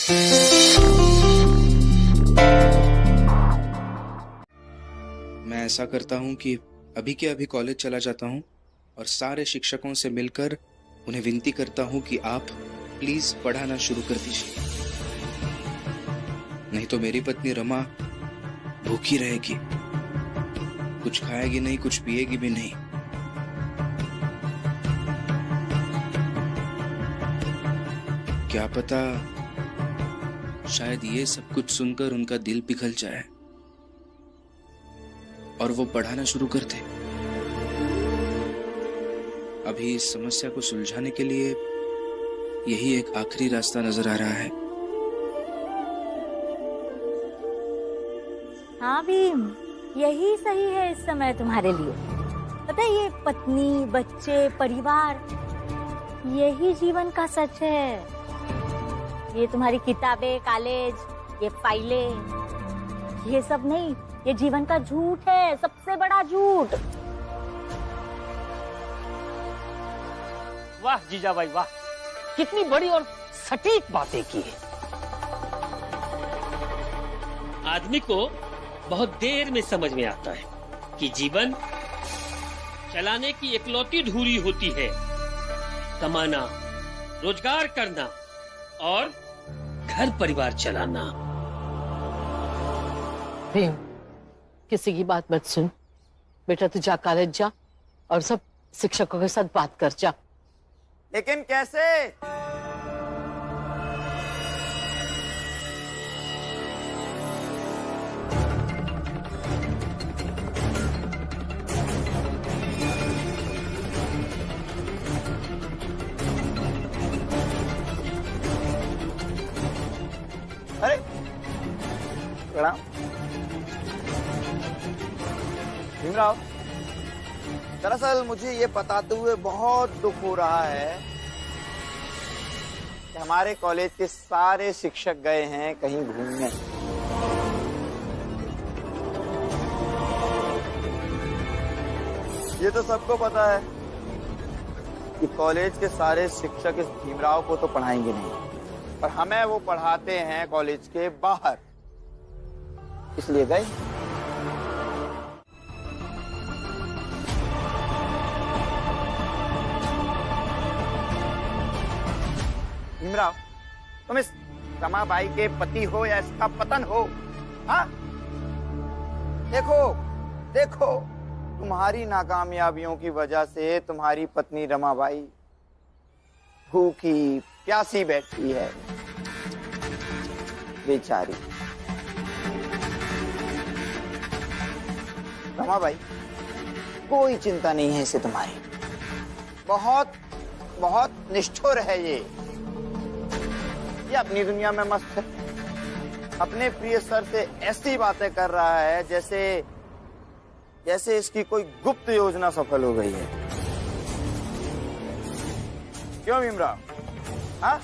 मैं ऐसा करता हूँ कि अभी के अभी कॉलेज चला जाता हूँ और सारे शिक्षकों से मिलकर उन्हें विनती करता हूँ कि आप प्लीज पढ़ाना शुरू कर दीजिए, नहीं तो मेरी पत्नी रमा भूखी रहेगी, कुछ खाएगी नहीं, कुछ पिएगी भी नहीं। क्या पता शायद ये सब कुछ सुनकर उनका दिल पिघल जाए और वो पढ़ाना शुरू कर दे। अभी इस समस्या को सुलझाने के लिए यही एक आखिरी रास्ता नजर आ रहा है। हाँ भीम, यही सही है इस समय तुम्हारे लिए। पता है, ये पत्नी, बच्चे, परिवार, यही जीवन का सच है। ये तुम्हारी किताबें, कॉलेज, ये फाइलें, ये सब नहीं, ये जीवन का झूठ है, सबसे बड़ा झूठ। वाह जीजा भाई वाह, कितनी बड़ी और सटीक बातें की है। आदमी को बहुत देर में समझ में आता है कि जीवन चलाने की इकलौती धुरी होती है कमाना, रोजगार करना और घर परिवार चलाना। भीम, किसी की बात मत सुन बेटा, तू जा कॉलेज जा और सब शिक्षकों के साथ बात कर जा। लेकिन कैसे? अरे प्रणाम भीमराव, दरअसल मुझे ये बताते हुए बहुत दुख हो रहा है कि हमारे कॉलेज के सारे शिक्षक गए हैं कहीं घूमने। ये तो सबको पता है कि कॉलेज के सारे शिक्षक इस भीमराव को तो पढ़ाएंगे नहीं, पर हमें वो पढ़ाते हैं कॉलेज के बाहर, इसलिए गए। भीमराव, तुम इस रमाबाई के पति हो या इसका पतन हो? हाँ, देखो देखो, तुम्हारी नाकामयाबियों की वजह से तुम्हारी पत्नी रमाबाई भूखी प्यासी बैठी है, बेचारी। रमाबाई, कोई चिंता नहीं है इसे तुम्हारी, बहुत बहुत निष्ठुर है ये अपनी दुनिया में मस्त है। अपने प्रिय सर से ऐसी बातें कर रहा है जैसे जैसे इसकी कोई गुप्त योजना सफल हो गई है। क्यों भीमराव? हाँ,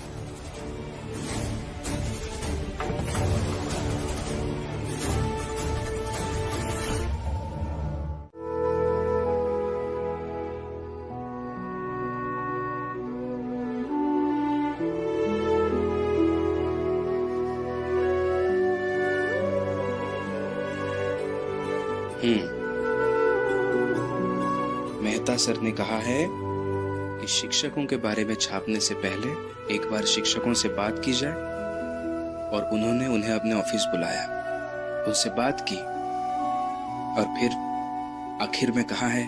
मेहता सर ने कहा है कि शिक्षकों के बारे में छापने से पहले एक बार शिक्षकों से बात की जाए, और उन्होंने उन्हें अपने ऑफिस बुलाया, उनसे बात की और फिर आखिर में कहा है,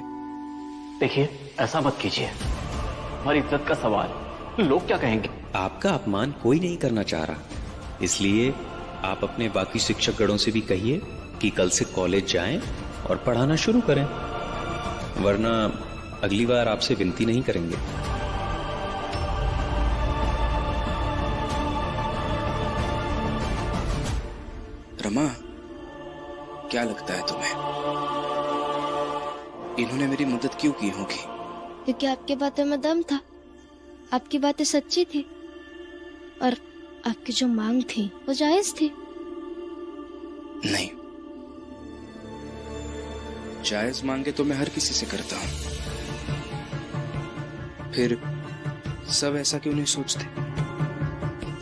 देखिए ऐसा मत कीजिए, हमारी इज्जत का सवाल है, लोग क्या कहेंगे? आपका अपमान कोई नहीं करना चाह रहा, इसलिए आप अपने बाकी शिक्षक गणों से भी कहिए कि कल से कॉलेज जाएं और पढ़ाना शुरू करें, वरना अगली बार आपसे विनती नहीं करेंगे। रमा, क्या लगता है तुम्हें, इन्होंने मेरी मदद क्यों की होगी? क्योंकि आपकी बातों में दम था, आपकी बातें सच्ची थी और आपकी जो मांग थी वो जायज थी। नहीं, जायज मांगे तो मैं हर किसी से करता हूं, फिर सब ऐसा क्यों नहीं सोचते?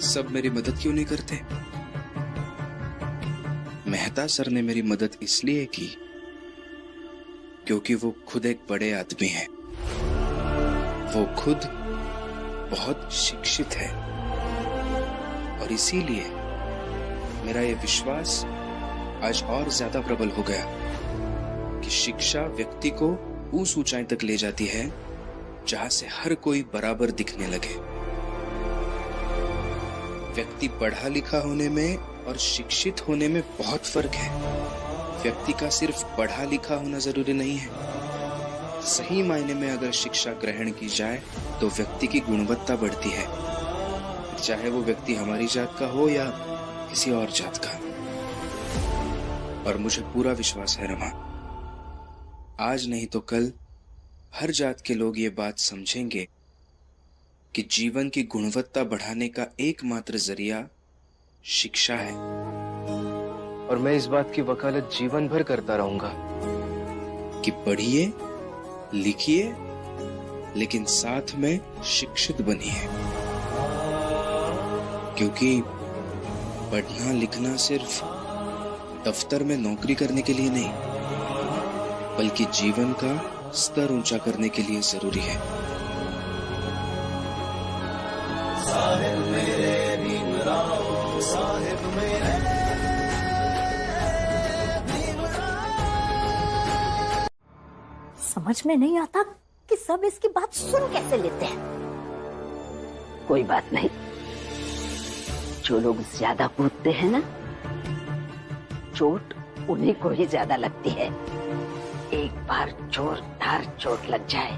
सब मेरी मदद क्यों नहीं करते? मेहता सर ने मेरी मदद इसलिए की क्योंकि वो खुद एक बड़े आदमी हैं। वो खुद बहुत शिक्षित है और इसीलिए मेरा ये विश्वास आज और ज्यादा प्रबल हो गया कि शिक्षा व्यक्ति को उस ऊंचाई तक ले जाती है जहां से हर कोई बराबर दिखने लगे। व्यक्ति पढ़ा लिखा होने में और शिक्षित होने में बहुत फर्क है। व्यक्ति का सिर्फ पढ़ा लिखा होना जरूरी नहीं है। सही मायने में अगर शिक्षा ग्रहण की जाए तो व्यक्ति की गुणवत्ता बढ़ती है, चाहे वो व्यक्ति हमारी जात का हो या किसी और जात का। और मुझे पूरा विश्वास है रमा, आज नहीं तो कल हर जात के लोग ये बात समझेंगे कि जीवन की गुणवत्ता बढ़ाने का एकमात्र जरिया शिक्षा है। और मैं इस बात की वकालत जीवन भर करता रहूंगा कि पढ़िए लिखिए लेकिन साथ में शिक्षित बनिए, क्योंकि पढ़ना लिखना सिर्फ दफ्तर में नौकरी करने के लिए नहीं बल्कि जीवन का स्तर ऊंचा करने के लिए जरूरी है। साहिब मेरे भीमराव, साहिब मेरे समझ में नहीं आता कि सब इसकी बात सुन कैसे लेते हैं। कोई बात नहीं, जो लोग ज्यादा कूदते हैं ना, चोट उन्हीं को ही ज्यादा लगती है। एक बार जोरदार चोट लग जाए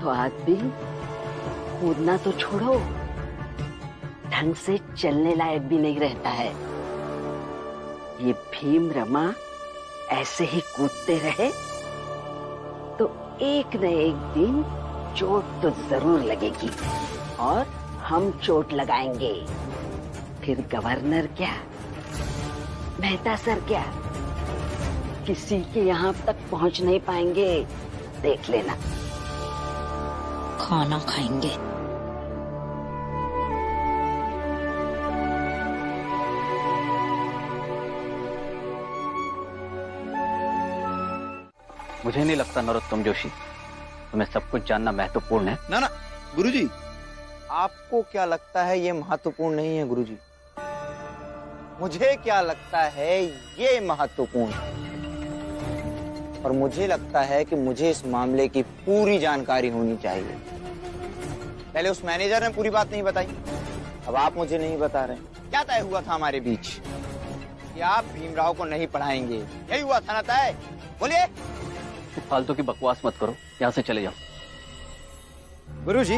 तो आदमी कूदना तो छोड़ो, ढंग से चलने लायक भी नहीं रहता है। ये भीम रमा ऐसे ही कूदते रहे तो एक न एक दिन चोट तो जरूर लगेगी और हम चोट लगाएंगे। फिर गवर्नर क्या, मेहता सर क्या, किसी के यहाँ तक पहुँच नहीं पाएंगे। देख लेना। खाना खाएंगे। मुझे नहीं लगता नरोत्तम जोशी, तुम्हें सब कुछ जानना महत्वपूर्ण है। ना ना गुरुजी, आपको क्या लगता है ये महत्वपूर्ण नहीं है गुरुजी? मुझे क्या लगता है ये महत्वपूर्ण है। और मुझे लगता है कि मुझे इस मामले की पूरी जानकारी होनी चाहिए। पहले उस मैनेजर ने पूरी बात नहीं बताई, अब आप मुझे नहीं बता रहे। क्या तय हुआ था हमारे बीच कि आप भीमराव को नहीं पढ़ाएंगे? यही हुआ था ना तय? बोलिए। फालतू की बकवास मत करो, यहाँ से चले जाओ। गुरुजी,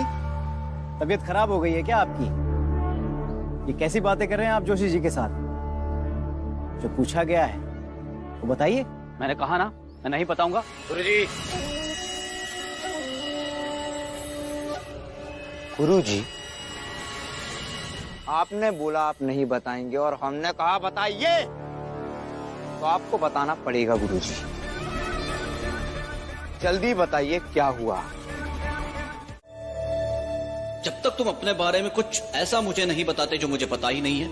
तबीयत खराब हो गई है क्या आपकी? ये कैसी बातें कर रहे हैं आप जोशी जी के साथ? जो पूछा गया है वो बताइए। मैंने कहा ना, मैं नहीं बताऊंगा। गुरुजी, गुरुजी, आपने बोला आप नहीं बताएंगे और हमने कहा बताइए, तो आपको बताना पड़ेगा गुरुजी। जल्दी बताइए क्या हुआ। जब तक तुम अपने बारे में कुछ ऐसा मुझे नहीं बताते जो मुझे पता ही नहीं है,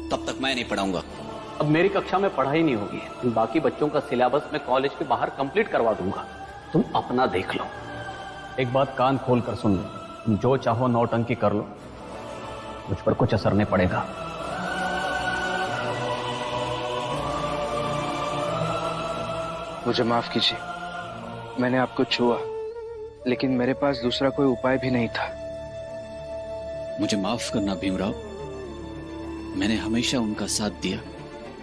तब तक मैं नहीं पढ़ाऊंगा। अब मेरी कक्षा में पढ़ाई नहीं होगी, बाकी बच्चों का सिलेबस मैं कॉलेज के बाहर कंप्लीट करवा दूंगा। तुम अपना देख लो। एक बात कान खोल कर सुन लो, तुम जो चाहो नौटंकी कर लो, मुझ पर कुछ असर नहीं पड़ेगा। मुझे माफ कीजिए, मैंने आपको छुआ, लेकिन मेरे पास दूसरा कोई उपाय भी नहीं था। मुझे माफ करना भीमराव, मैंने हमेशा उनका साथ दिया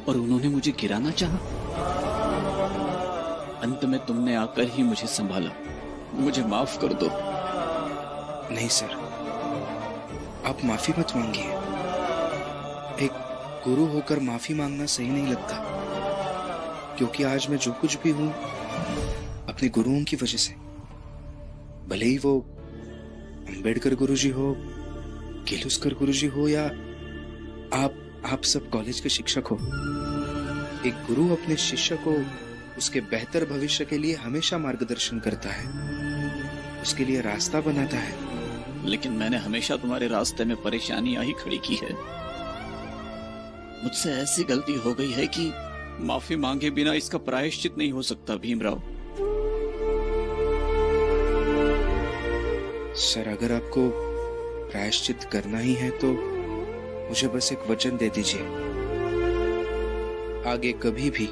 और उन्होंने मुझे गिराना चाहा। अंत में तुमने आकर ही मुझे संभाला। मुझे माफ कर दो। नहीं सर, आप माफी मत मांगिए। एक गुरु होकर माफी मांगना सही नहीं लगता, क्योंकि आज मैं जो कुछ भी हूं अपने गुरुओं की वजह से। भले ही वो अंबेडकर गुरुजी हो, किर्लोस्कर गुरुजी हो या आप सब कॉलेज के शिक्षक हो। एक गुरु अपने शिष्य को उसके बेहतर भविष्य के लिए हमेशा मार्गदर्शन करता है, उसके लिए रास्ता बनाता है लेकिन मैंने हमेशा तुम्हारे रास्ते में परेशानियां ही खड़ी की है। मुझसे ऐसी गलती हो गई है कि माफी मांगे बिना इसका प्रायश्चित नहीं हो सकता भीमराव। सर, अगर आपको प्रायश्चित करना ही है तो मुझे बस एक वचन दे दीजिए। आगे कभी भी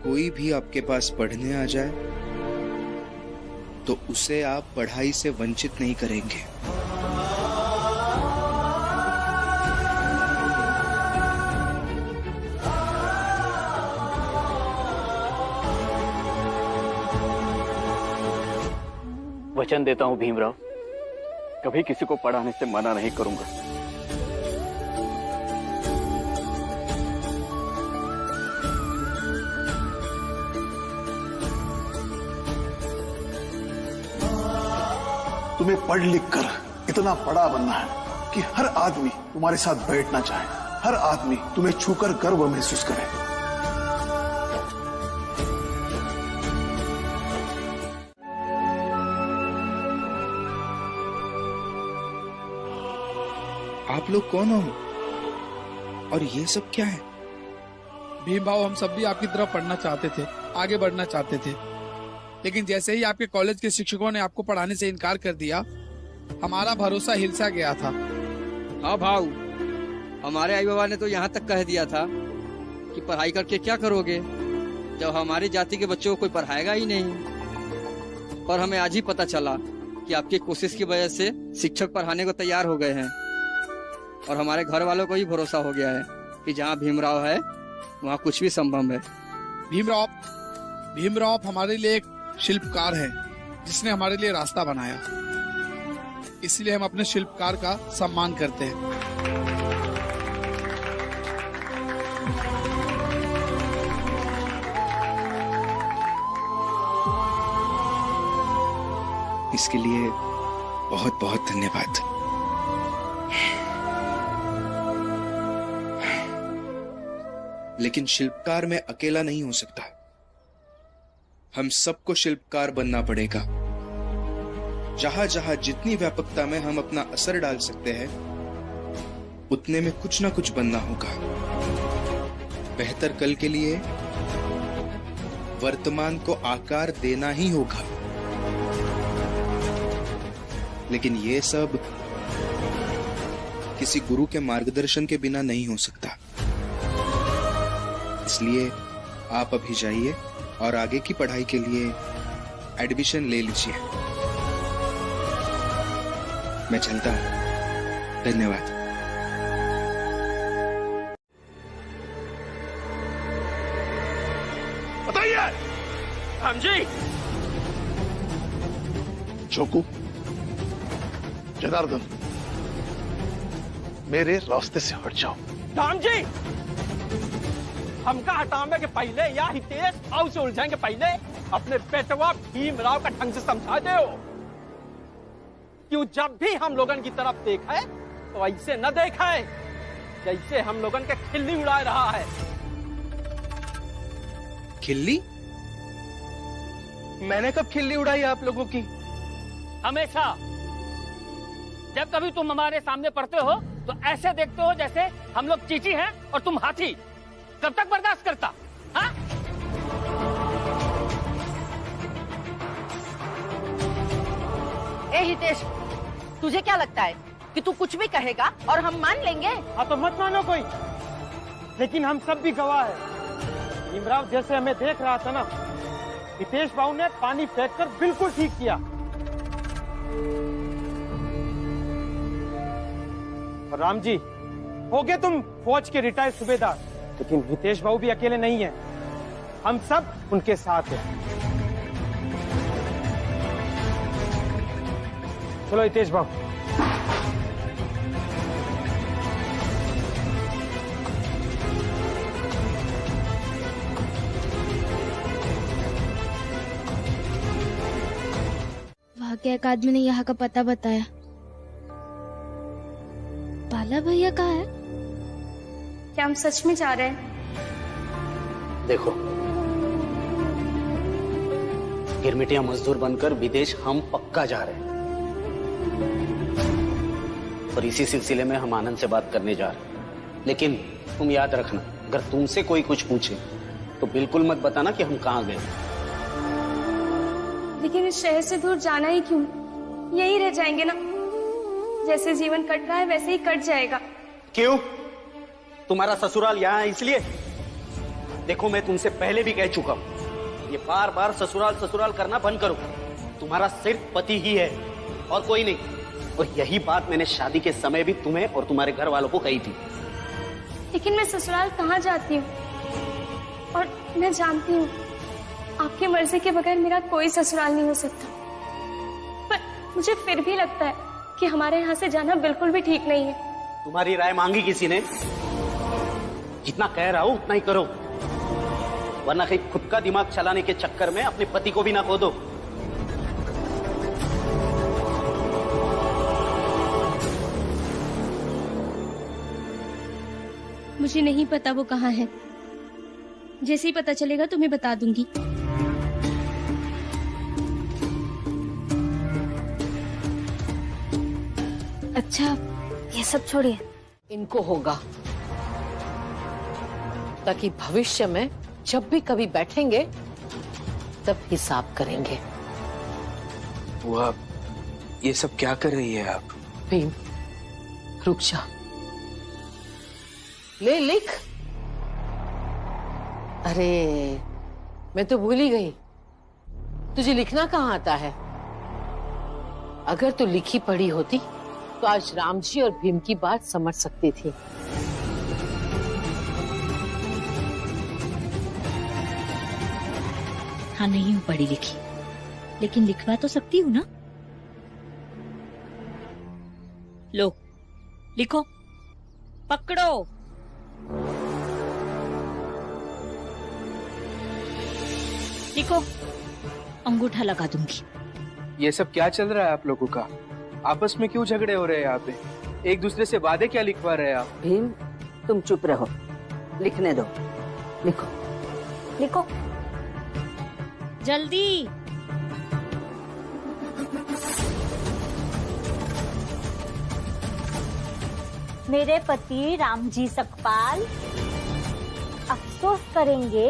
कोई भी आपके पास पढ़ने आ जाए तो उसे आप पढ़ाई से वंचित नहीं करेंगे। वचन देता हूं भीमराव, कभी किसी को पढ़ाने से मना नहीं करूंगा। तुम्हें पढ़ लिख कर इतना बड़ा बनना है कि हर आदमी तुम्हारे साथ बैठना चाहे, हर आदमी तुम्हें छूकर गर्व महसूस करे। आप लोग कौन हो और ये सब क्या है? भीम भाव, हम सब भी आपकी तरफ पढ़ना चाहते थे, आगे बढ़ना चाहते थे, लेकिन जैसे ही आपके कॉलेज के शिक्षकों ने आपको पढ़ाने से इनकार कर दिया, हमारा भरोसा हिलसा गया था। हाँ भाव, हमारे आई बाबा ने तो यहाँ तक कह दिया था कि पढ़ाई करके क्या करोगे जब हमारी जाति के बच्चों को कोई पढ़ाएगा ही नहीं। पर हमें आज ही पता चला कि आपकी कोशिश की वजह से शिक्षक पढ़ाने को तैयार हो गए हैं और हमारे घर वालों को ही भरोसा हो गया है कि जहाँ भीमराव है वहाँ कुछ भी संभव है। भीमराव हमारे लिए एक शिल्पकार है जिसने हमारे लिए रास्ता बनाया, इसलिए हम अपने शिल्पकार का सम्मान करते हैं। इसके लिए बहुत बहुत धन्यवाद। लेकिन शिल्पकार में अकेला नहीं हो सकता, हम सबको शिल्पकार बनना पड़ेगा। जहां जहां जितनी व्यापकता में हम अपना असर डाल सकते हैं, उतने में कुछ ना कुछ बनना होगा। बेहतर कल के लिए वर्तमान को आकार देना ही होगा। लेकिन ये सब किसी गुरु के मार्गदर्शन के बिना नहीं हो सकता। इसलिए आप अभी जाइए और आगे की पढ़ाई के लिए एडमिशन ले लीजिए। मैं चलता हूं। धन्यवाद। बताइए। हम जी। जोकू, जनार्दन, मेरे रास्ते से हट जाओ। राम जी, हमका हटाने के पहले या हितेश भाव से उलझेंगे पहले अपने बेटवा भीमराव का ढंग से समझा दो कि जब भी हम लोगन की तरफ देखा है तो ऐसे न देखा है जैसे हम लोगन के खिल्ली उड़ा रहा है। खिल्ली? मैंने कब खिल्ली उड़ाई आप लोगों की? हमेशा जब कभी तुम हमारे सामने पढ़ते हो तो ऐसे देखते हो जैसे हम लोग चींटी हैं और तुम हाथी। कब तक बर्दाश्त करता? हाँ? ए हितेश, तुझे क्या लगता है कि तू कुछ भी कहेगा और हम मान लेंगे? हाँ तो मत मानो कोई, लेकिन हम सब भी गवाह है। भीमराव जैसे हमें देख रहा था ना, हितेश बाबू ने पानी फेंक कर बिल्कुल ठीक किया। राम जी, हो गए तुम फौज के रिटायर्ड सूबेदार, लेकिन हितेश बाबू भी अकेले नहीं है, हम सब उनके साथ हैं। चलो हितेश बाबू। भाग्य अकादमी ने यहाँ का पता बताया। बाला भैया कहाँ है? क्या हम सच में जा रहे हैं? देखो, गिरमिटिया मजदूर बनकर विदेश हम पक्का जा रहे हैं। और इसी सिलसिले में हम आनंद से बात करने जा रहे हैं। लेकिन तुम याद रखना, अगर तुमसे कोई कुछ पूछे तो बिल्कुल मत बताना कि हम कहाँ गए। लेकिन इस शहर से दूर जाना ही क्यों, यही रह जाएंगे ना। जैसे जीवन कट रहा है वैसे ही कट जाएगा। क्यों? तुम्हारा ससुराल यहाँ है इसलिए? देखो, मैं तुमसे पहले भी कह चुका हूँ, ये बार बार ससुराल ससुराल करना बंद करो। तुम्हारा सिर्फ पति ही है और कोई नहीं। और यही बात मैंने शादी के समय भी तुम्हें और तुम्हारे घर वालों को कही थी। लेकिन मैं ससुराल कहाँ जाती हूँ, और मैं जानती हूँ आपकी मर्जी के बगैर मेरा कोई ससुराल नहीं हो सकता। पर मुझे फिर भी लगता है कि हमारे यहाँ से जाना बिल्कुल भी ठीक नहीं है। तुम्हारी राय मांगी किसी ने? जितना कह रहा हूं उतना ही करो, वरना कहीं खुद का दिमाग चलाने के चक्कर में अपने पति को भी ना खो दो। मुझे नहीं पता वो कहाँ है। जैसे ही पता चलेगा तुम्हें बता दूंगी। अच्छा, ये सब छोड़िए, इनको होगा ताकि भविष्य में जब भी कभी बैठेंगे तब हिसाब करेंगे। बुआ, ये सब क्या कर रही है आप? भीम, रुक जा, ले लिख। अरे मैं तो भूल ही गई, तुझे लिखना कहाँ आता है? अगर तू लिखी पढ़ी होती तो आज राम जी और भीम की बात समझ सकती थी। हाँ, नहीं हूँ पढ़ी लिखी, लेकिन लिखवा तो सकती हूँ ना। लो, लिखो, पकड़ो। लिखो, अंगूठा लगा दूंगी। ये सब क्या चल रहा है आप लोगों का? आपस में क्यों झगड़े हो रहे हैं यहाँ पे? एक दूसरे से वादे क्या लिखवा रहे हैं आप? भीम, तुम चुप रहो, लिखने दो। लिखो लिखो जल्दी। मेरे पति रामजी सकपाल अफसोस करेंगे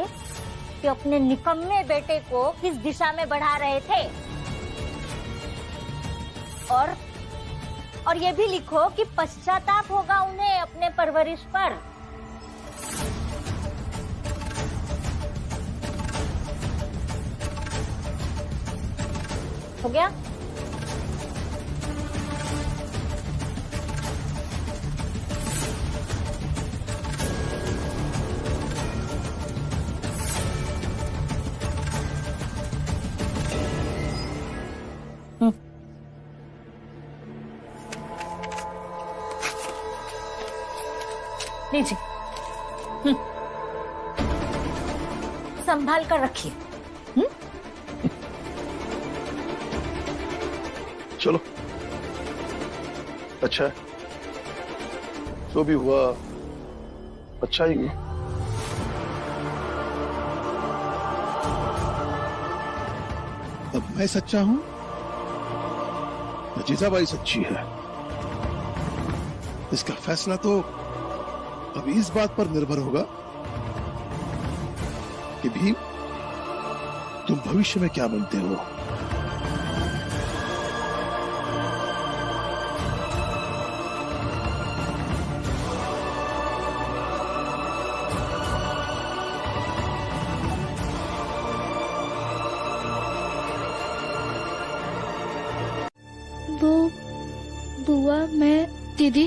कि अपने निकम्मे बेटे को किस दिशा में बढ़ा रहे थे। और ये भी लिखो कि पश्चाताप होगा उन्हें अपने परवरिश पर। हो गया? लीजिए, संभाल कर रखिए। चलो, अच्छा है, जो भी हुआ अच्छा ही हुआ। अब मैं सच्चा हूं या जीजाबाई सच्ची है, इसका फैसला तो अभी इस बात पर निर्भर होगा कि भीम, तुम भविष्य में क्या बनते हो। वो बुआ, मैं, दीदी,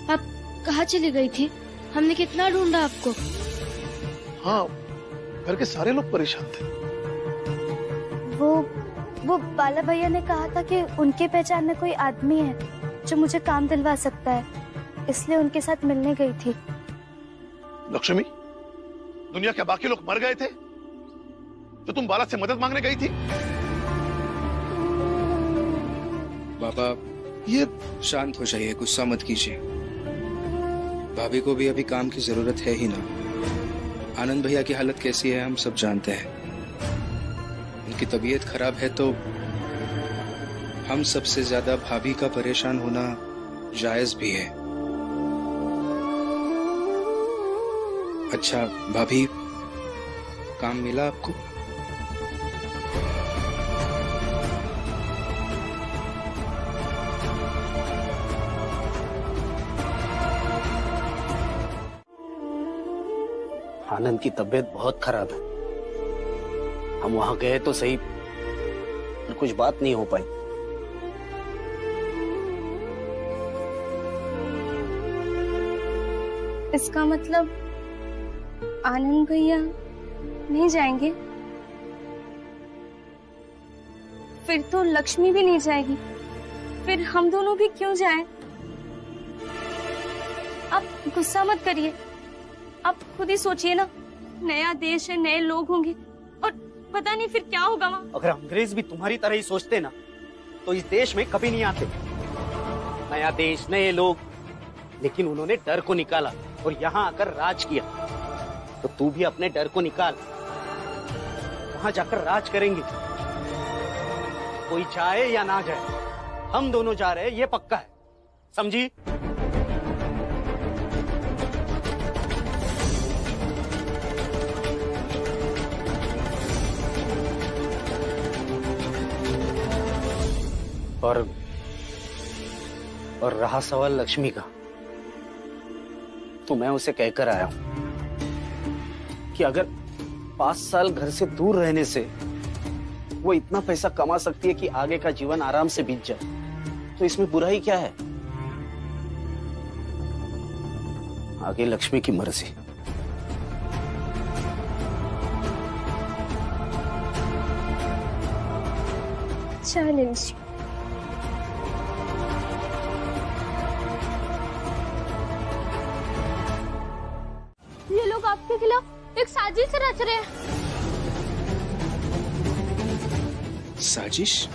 आप कहाँ चली गई थी? हमने कितना ढूंढा आपको। हाँ, घर के सारे लोग परेशान थे। वो बाला भैया ने कहा था कि उनके पहचान में कोई आदमी है जो मुझे काम दिलवा सकता है, इसलिए उनके साथ मिलने गई थी। लक्ष्मी, दुनिया के बाकी लोग मर गए थे तो तुम बाला से मदद मांगने गई थी? बाबा, ये शांत हो जाइए, गुस्सा मत कीजिए। भाभी को भी अभी काम की जरूरत है ही ना। आनंद भैया की हालत कैसी है हम सब जानते हैं। उनकी तबीयत खराब है तो हम सबसे ज्यादा भाभी का परेशान होना जायज भी है। अच्छा भाभी, काम मिला आपको? आनंद की तबीयत बहुत खराब है। हम वहां गए तो सही, पर कुछ बात नहीं हो पाई। इसका मतलब आनंद भैया नहीं जाएंगे? फिर तो लक्ष्मी भी नहीं जाएगी, फिर हम दोनों भी क्यों जाएं? आप गुस्सा मत करिए, आप खुद ही सोचिए ना, नया देश है, नए लोग होंगे और पता नहीं फिर क्या होगा वहाँ। अगर अंग्रेज भी तुम्हारी तरह ही सोचते ना तो इस देश में कभी नहीं आते। नया देश, नए लोग, लेकिन उन्होंने डर को निकाला और यहाँ आकर राज किया। तो तू भी अपने डर को निकाल, वहां जाकर राज करेंगे। कोई जाए या ना जाए, हम दोनों जा रहे हैं, ये पक्का है, समझी? और रहा सवाल लक्ष्मी का, तो मैं उसे कहकर आया हूं कि अगर 5 साल घर से दूर रहने से वो इतना पैसा कमा सकती है कि आगे का जीवन आराम से बीत जाए, तो इसमें बुराई क्या है? आगे लक्ष्मी की मर्जी। चैलेंज। ये लोग आपके खिलाफ एक साजिश रच रहे हैं। साजिश?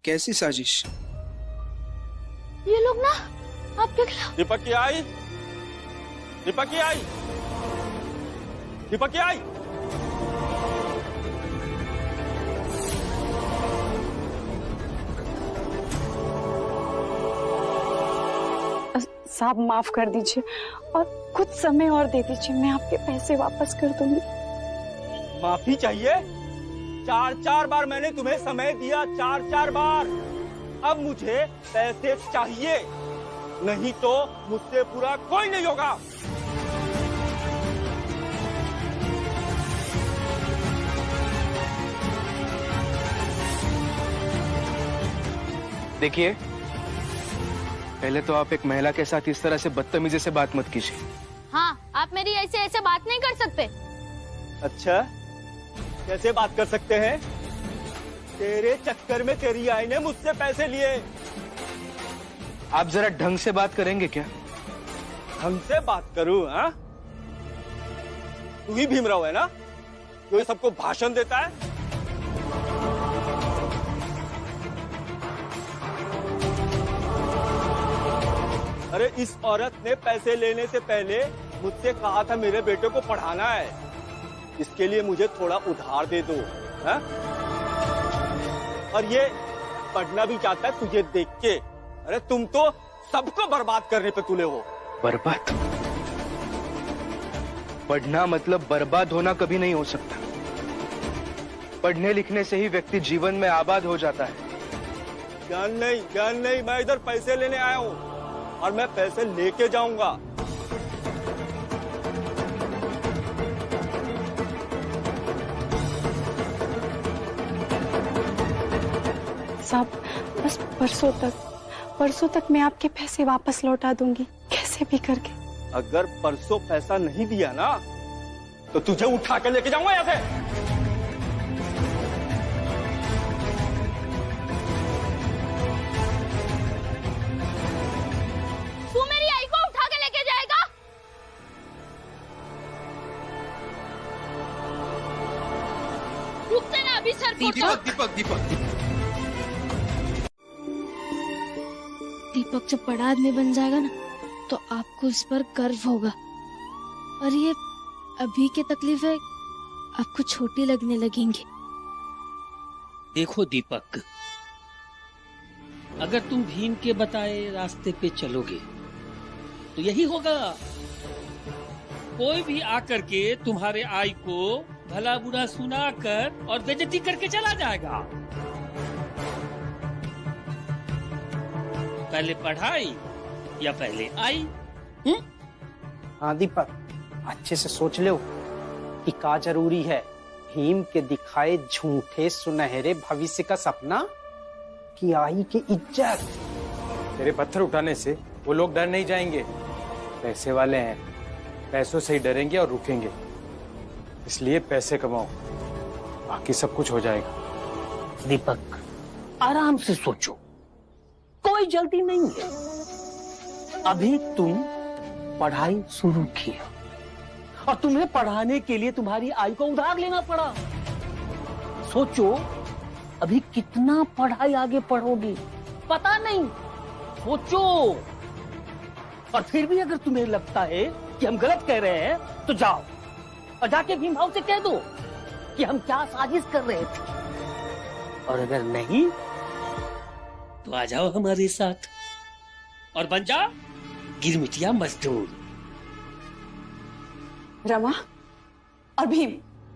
कैसी साजिश? ये लोग ना आपके खिलाफ। दीपक की आई, दीपक की आई, दीपक की आई। साहब माफ कर दीजिए और कुछ समय और दे दीजिए, मैं आपके पैसे वापस कर दूंगी। माफी चाहिए? 4 बार मैंने तुम्हें समय दिया, 4 बार। अब मुझे पैसे चाहिए, नहीं तो मुझसे पूरा कोई नहीं होगा। देखिए, पहले तो आप एक महिला के साथ इस तरह से बदतमीजी से बात मत कीजिए। हाँ, आप मेरी ऐसे बात नहीं कर सकते। अच्छा, कैसे बात कर सकते हैं? तेरे चक्कर में तेरी आई ने मुझसे पैसे लिए। आप जरा ढंग से बात करेंगे क्या? ढंग से बात करूं? हाँ, तू ही भीमराव है ना, जो सबको भाषण देता है? अरे इस औरत ने पैसे लेने से पहले मुझसे कहा था मेरे बेटे को पढ़ाना है, इसके लिए मुझे थोड़ा उधार दे दो। हा? और ये पढ़ना भी चाहता है तुझे देख के। अरे तुम तो सबको बर्बाद करने पे तुले हो। बर्बाद? पढ़ना मतलब बर्बाद होना कभी नहीं हो सकता। पढ़ने लिखने से ही व्यक्ति जीवन में आबाद हो जाता है। ज्ञान नहीं, मैं इधर पैसे लेने आया हूँ और मैं पैसे लेके जाऊंगा। साहब बस परसों तक मैं आपके पैसे वापस लौटा दूंगी, कैसे भी करके। अगर परसों पैसा नहीं दिया ना तो तुझे उठा के लेके जाऊंगा यहाँ से। दीपक जब बड़ा आदमी बन जाएगा ना तो आपको इस पर गर्व होगा। और ये अभी की तकलीफ है आपको छोटे लगने लगेंगे। देखो दीपक, अगर तुम भीम के बताए रास्ते पे चलोगे तो यही होगा। कोई भी आकर के तुम्हारे आई को भला बुरा सुनाकर और बेइज्जती करके चला जाएगा। पहले पढ़ाई या पहले आई? हाँ दीपक, अच्छे से सोच लो कि का जरूरी है, भीम के दिखाए झूठे सुनहरे भविष्य का सपना कि आई की इज्जत। तेरे पत्थर उठाने से वो लोग डर नहीं जाएंगे। पैसे वाले हैं, पैसों से ही डरेंगे और रुकेंगे। इसलिए पैसे कमाओ, बाकी सब कुछ हो जाएगा। दीपक, आराम से सोचो, कोई जल्दी नहीं है। अभी तुम पढ़ाई शुरू किया और तुम्हें पढ़ाने के लिए तुम्हारी आई को उधार लेना पड़ा। सोचो अभी कितना पढ़ाई आगे पढ़ोगी पता नहीं, सोचो। और फिर भी अगर तुम्हें लगता है कि हम गलत कह रहे हैं तो जाओ और जाके भीम भाव से कह दो कि हम क्या साजिश कर रहे थे। और अगर नहीं तो आ जाओ हमारे साथ और बन जा गिरमिटिया मजदूर। रमा और भीम,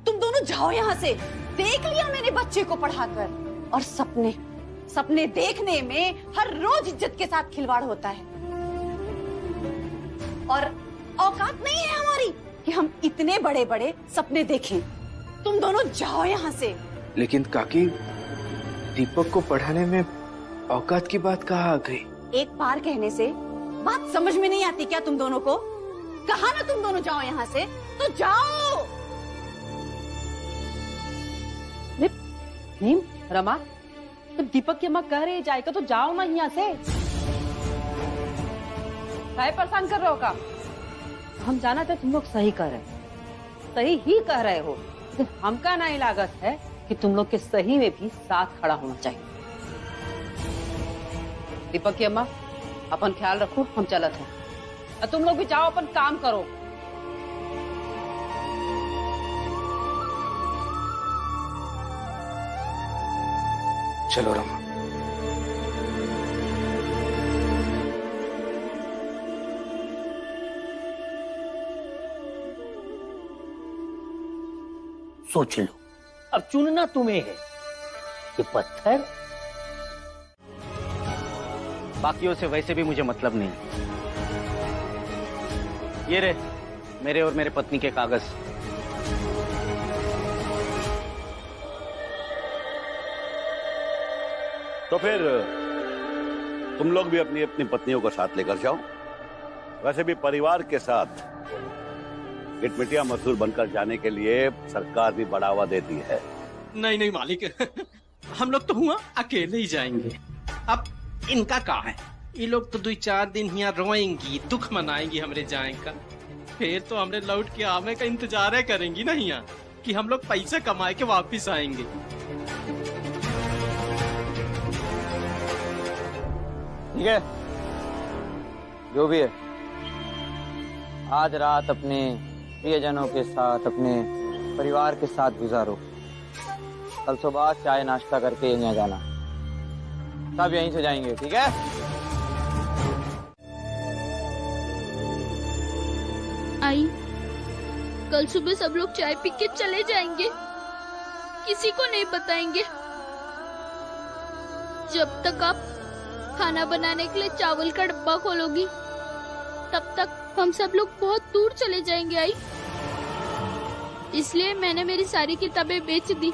तुम दोनों जाओ यहाँ से। देख लिया मैंने बच्चे को पढ़ाकर, और सपने देखने में हर रोज इज्जत के साथ खिलवाड़ होता है। और औकात नहीं है हमारी कि हम इतने बड़े बड़े सपने देखें। तुम दोनों जाओ यहाँ से। लेकिन काकी, दीपक को पढ़ाने में औकात की बात कहाँ आ गई? एक बार कहने से बात समझ में नहीं आती क्या तुम दोनों को? कहा ना तुम दोनों जाओ यहाँ से, तो जाओ। भीम, रमा, तो दीपक की अम्मा कह रही जाएगा तो जाओ ना यहाँ से। काय परेशान कर रहे हो का? हम जाना था तुम लोग सही कर रहे हो, सही ही कह रहे हो, लेकिन हमका नहीं लागत है कि तुम लोग के सही में भी साथ खड़ा होना चाहिए। दीपक की अम्मा, अपन ख्याल रखो, हम चलत हैं। और तुम लोग भी जाओ, अपन काम करो। चलो रमा। सोच लो, अब चुनना तुम्हें है कि पत्थर। बाकियों से वैसे भी मुझे मतलब नहीं। ये रे मेरे और मेरे पत्नी के कागज। तो फिर तुम लोग भी अपनी अपनी पत्नियों को साथ लेकर जाओ। वैसे भी परिवार के साथ गिटमिटिया मजदूर बनकर जाने के लिए सरकार भी बढ़ावा देती है। नहीं नहीं मालिक, हम लोग तो हुआ अकेले ही जाएंगे। अब इनका कहा है, ये लोग तो 2-4 दिन यहाँ रोएंगी, दुख मनाएंगी हमरे जाए का। फिर तो हमरे लौट के आने का इंतजार करेंगी ना यहाँ कि हम लोग पैसा कमाए के वापिस आएंगे। ठीक है, जो भी है, आज रात अपने प्रियजनों के साथ, अपने परिवार के साथ गुजारो। कल सुबह चाय नाश्ता करके यहाँ जाना, सब यहीं से जाएंगे, ठीक है? आई, कल सुबह सब लोग चाय पी के चले जाएंगे, किसी को नहीं बताएंगे। जब तक आप खाना बनाने के लिए चावल का डब्बा खोलोगी, तब तक हम सब लोग बहुत दूर चले जाएंगे आई। इसलिए मैंने मेरी सारी किताबें बेच दी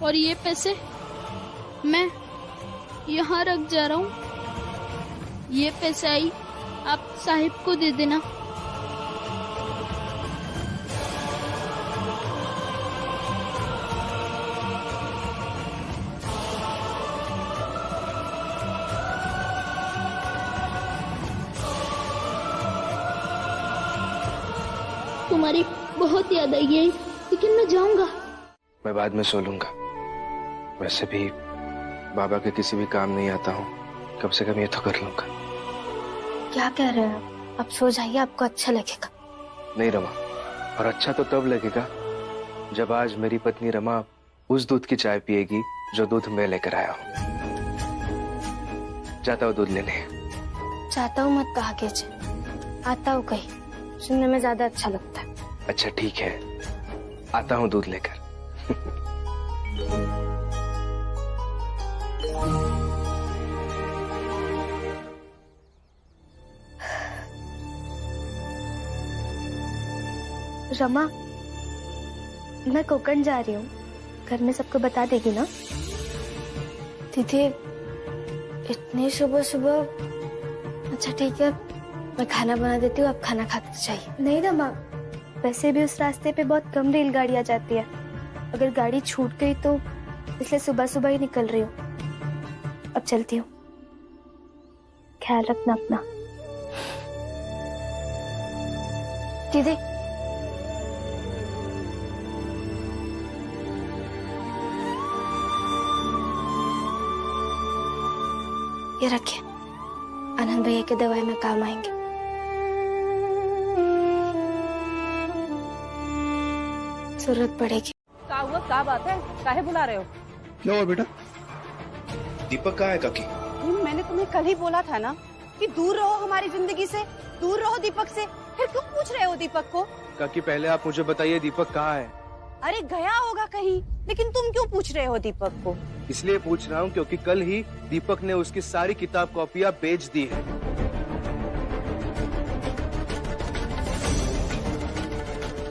और ये पैसे मैं यहाँ रख जा रहा हूँ। ये पैसे आई आप साहिब को दे देना। तुम्हारी बहुत याद आई है, लेकिन मैं जाऊंगा। मैं बाद में सो लूंगा। वैसे भी बाबा के किसी भी काम नहीं आता हूँ, कम से कम ये तो कर लूंगा। क्या कह रहे हैं आप? सो जाइए, आपको अच्छा लगेगा। नहीं रमा, और अच्छा तो तब लगेगा जब आज मेरी पत्नी रमा उस दूध की चाय पिएगी जो दूध मैं लेकर आया हूँ। जाता हूँ दूध लेने। चाहता हूँ मत कहा कीजिए, आता हूँ कहीं, सुनने में ज्यादा अच्छा लगता है। अच्छा ठीक है, आता हूँ दूध लेकर। रमा, मैं कोकण जा रही हूँ, घर में सबको बता देगी ना? दीदी, इतनी सुबह सुबह? अच्छा ठीक है, मैं खाना बना देती हूँ, आप खाना खाते जाइए। नहीं रमा, वैसे भी उस रास्ते पे बहुत कम रेलगाड़ियाँ जाती है, अगर गाड़ी छूट गई तो इसलिए सुबह सुबह ही निकल रही हूँ। अब चलती हूँ, ख्याल रखना अपना। दीदी, ये रखिए, आनंद भैया के दवाई में काम आएंगे। जरूरत पड़ेगी। क्या हुआ, क्या बात है, काहे बुला रहे हो? क्या हुआ बेटा? दीपक कहाँ है काकी? मैंने तुम्हें कल ही बोला था ना कि दूर रहो हमारी जिंदगी से, दूर रहो दीपक से। फिर क्यों पूछ रहे हो दीपक को? काकी पहले आप मुझे बताइए दीपक कहाँ है? अरे गया होगा कहीं, लेकिन तुम क्यों पूछ रहे हो दीपक को? इसलिए पूछ रहा हूँ क्योंकि कल ही दीपक ने उसकी सारी किताब कॉपियाँ बेच दी है।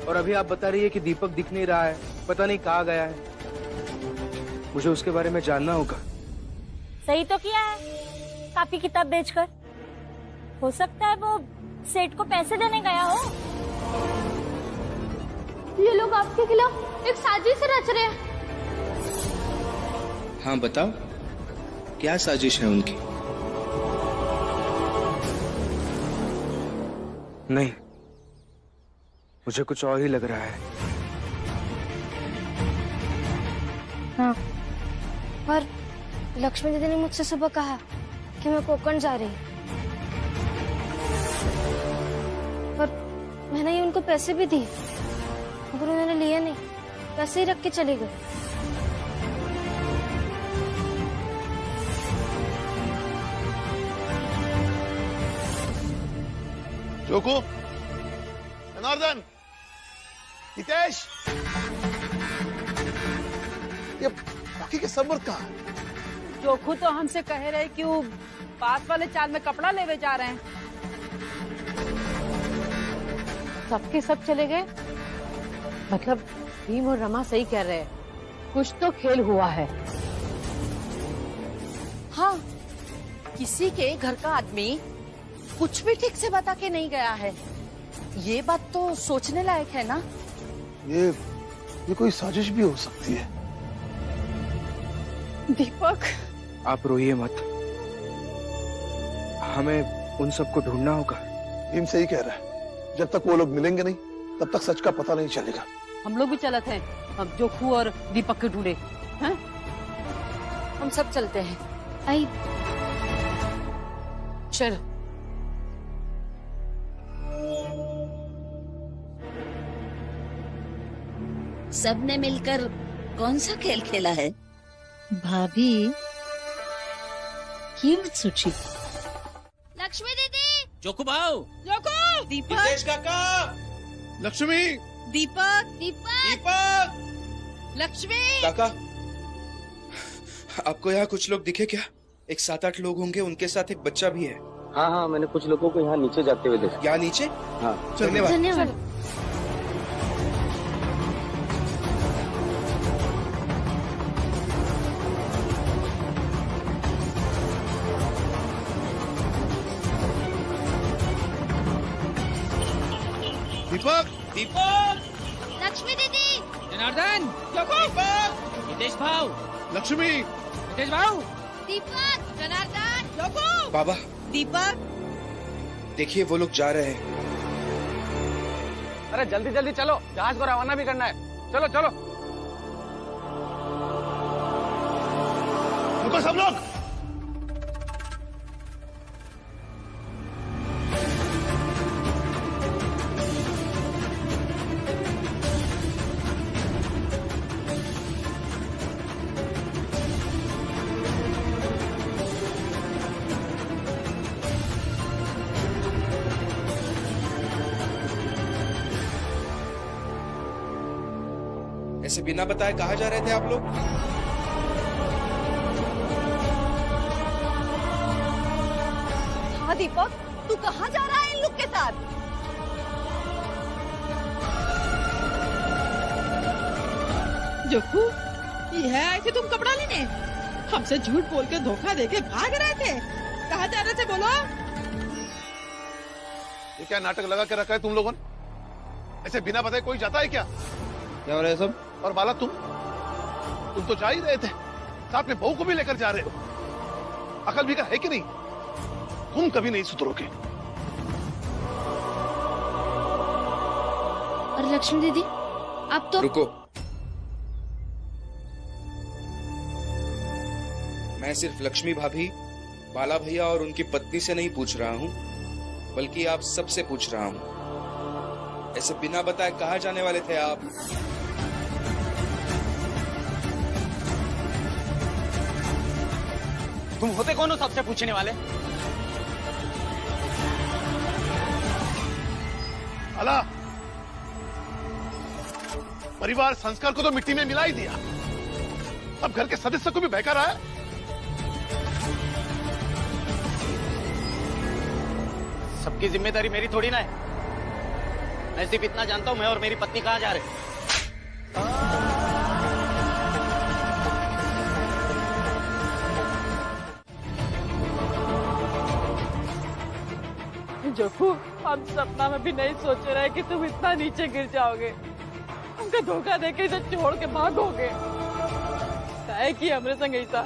और अभी आप बता रही है कि दीपक दिख नहीं रहा है, पता नहीं कहाँ गया है। मुझे उसके बारे में जानना होगा। सही तो किया है, काफी किताब बेचकर। हो सकता है वो सेठ को पैसे देने गया हो। ये लोग आपके खिलाफ एक साजिश रच रहे हैं। हाँ बताओ, क्या साजिश है उनकी? नहीं, मुझे कुछ और ही लग रहा है। हाँ, और लक्ष्मी दीदी ने मुझसे सुबह कहा कि मैं कोकण जा रही हूँ, और मैंने ये उनको पैसे भी दिए, मगर उन्होंने लिए नहीं, पैसे ही रख के चले गए। जोको, जनार्दन, हितेश, ये बाकी के सब कहाँ है? जोखू तो हमसे कह रहे कि वो पास वाले चाल में कपड़ा लेवे जा रहे हैं। सबके सब चले गए? मतलब भीम और रमा सही कह रहे हैं, कुछ तो खेल हुआ है। हाँ, किसी के घर का आदमी कुछ भी ठीक से बता के नहीं गया है। ये बात तो सोचने लायक है ना? ये कोई साजिश भी हो सकती है। दीपक, आप रोइए मत, हमें उन सबको ढूंढना होगा। भीम सही कह रहा है, जब तक वो लोग मिलेंगे नहीं तब तक सच का पता नहीं चलेगा। हम लोग भी चलते हैं, अब जोखू और दीपक के ढूंढे हैं। हम सब चलते हैं। आई, चलो। सबने मिलकर कौन सा खेल खेला है? भाभी, ये मत सोचिए। लक्ष्मी दीदी, जोखू भाऊ, जोखू, दीपक, हितेश काका, लक्ष्मी, दीपक, दीपक, लक्ष्मी, काका, आपको यहाँ कुछ लोग दिखे क्या? एक 7-8 लोग होंगे, उनके साथ एक बच्चा भी है। हाँ हाँ, मैंने कुछ लोगों को यहाँ नीचे जाते हुए देखा। यहाँ नीचे? हाँ, धन्यवाद। धन्यवाद। दीपक, दीपक, लक्ष्मी दीदी, जनार्दन, दीपक, हितेश भाऊ, लक्ष्मी, हितेश भाऊ, दीपक, जनार्दन, जोखू, बाबा, दीपक, देखिए वो लोग जा रहे हैं। अरे जल्दी जल्दी चलो, जहाज को रवाना भी करना है। चलो चलो। रुको सब लोग। ऐसे बिना बताए कहाँ जा रहे थे आप लोग? हाँ दीपक, तू कहाँ जा रहा है इन लोग के साथ? जोखू, ये आए थे तुम कपड़ा लेने? हमसे झूठ बोल के धोखा देके भाग रहे थे। कहाँ जा रहे थे बोलो? ये क्या नाटक लगा के रखा है तुम लोगों ने? ऐसे बिना बताए कोई जाता है क्या? क्या हो रहा है सब? और बाला तुम तो जा ही रहे थे, साथ में बहू को भी लेकर जा रहे हो। अकल भी का है कि नहीं? तुम कभी नहीं सुधरोगे। और लक्ष्मी दीदी, आप तो रुको, मैं सिर्फ लक्ष्मी भाभी, बाला भैया और उनकी पत्नी से नहीं पूछ रहा हूँ, बल्कि आप सबसे पूछ रहा हूँ। ऐसे बिना बताए कहाँ जाने वाले थे आप? तुम होते कौन हो सबसे पूछने वाले? अला, परिवार संस्कार को तो मिट्टी में मिला ही दिया, अब घर के सदस्य को भी बहका रहा है। सबकी जिम्मेदारी मेरी थोड़ी ना है। मैं सिर्फ इतना जानता हूं, मैं और मेरी पत्नी कहाँ जा रहे हैं। जोखू, हम सपना में भी नहीं सोचे रहे कि तुम इतना नीचे गिर जाओगे। हमको धोखा देके इसे छोड़ के भागोगे। काहे की हमरे संग ऐसा?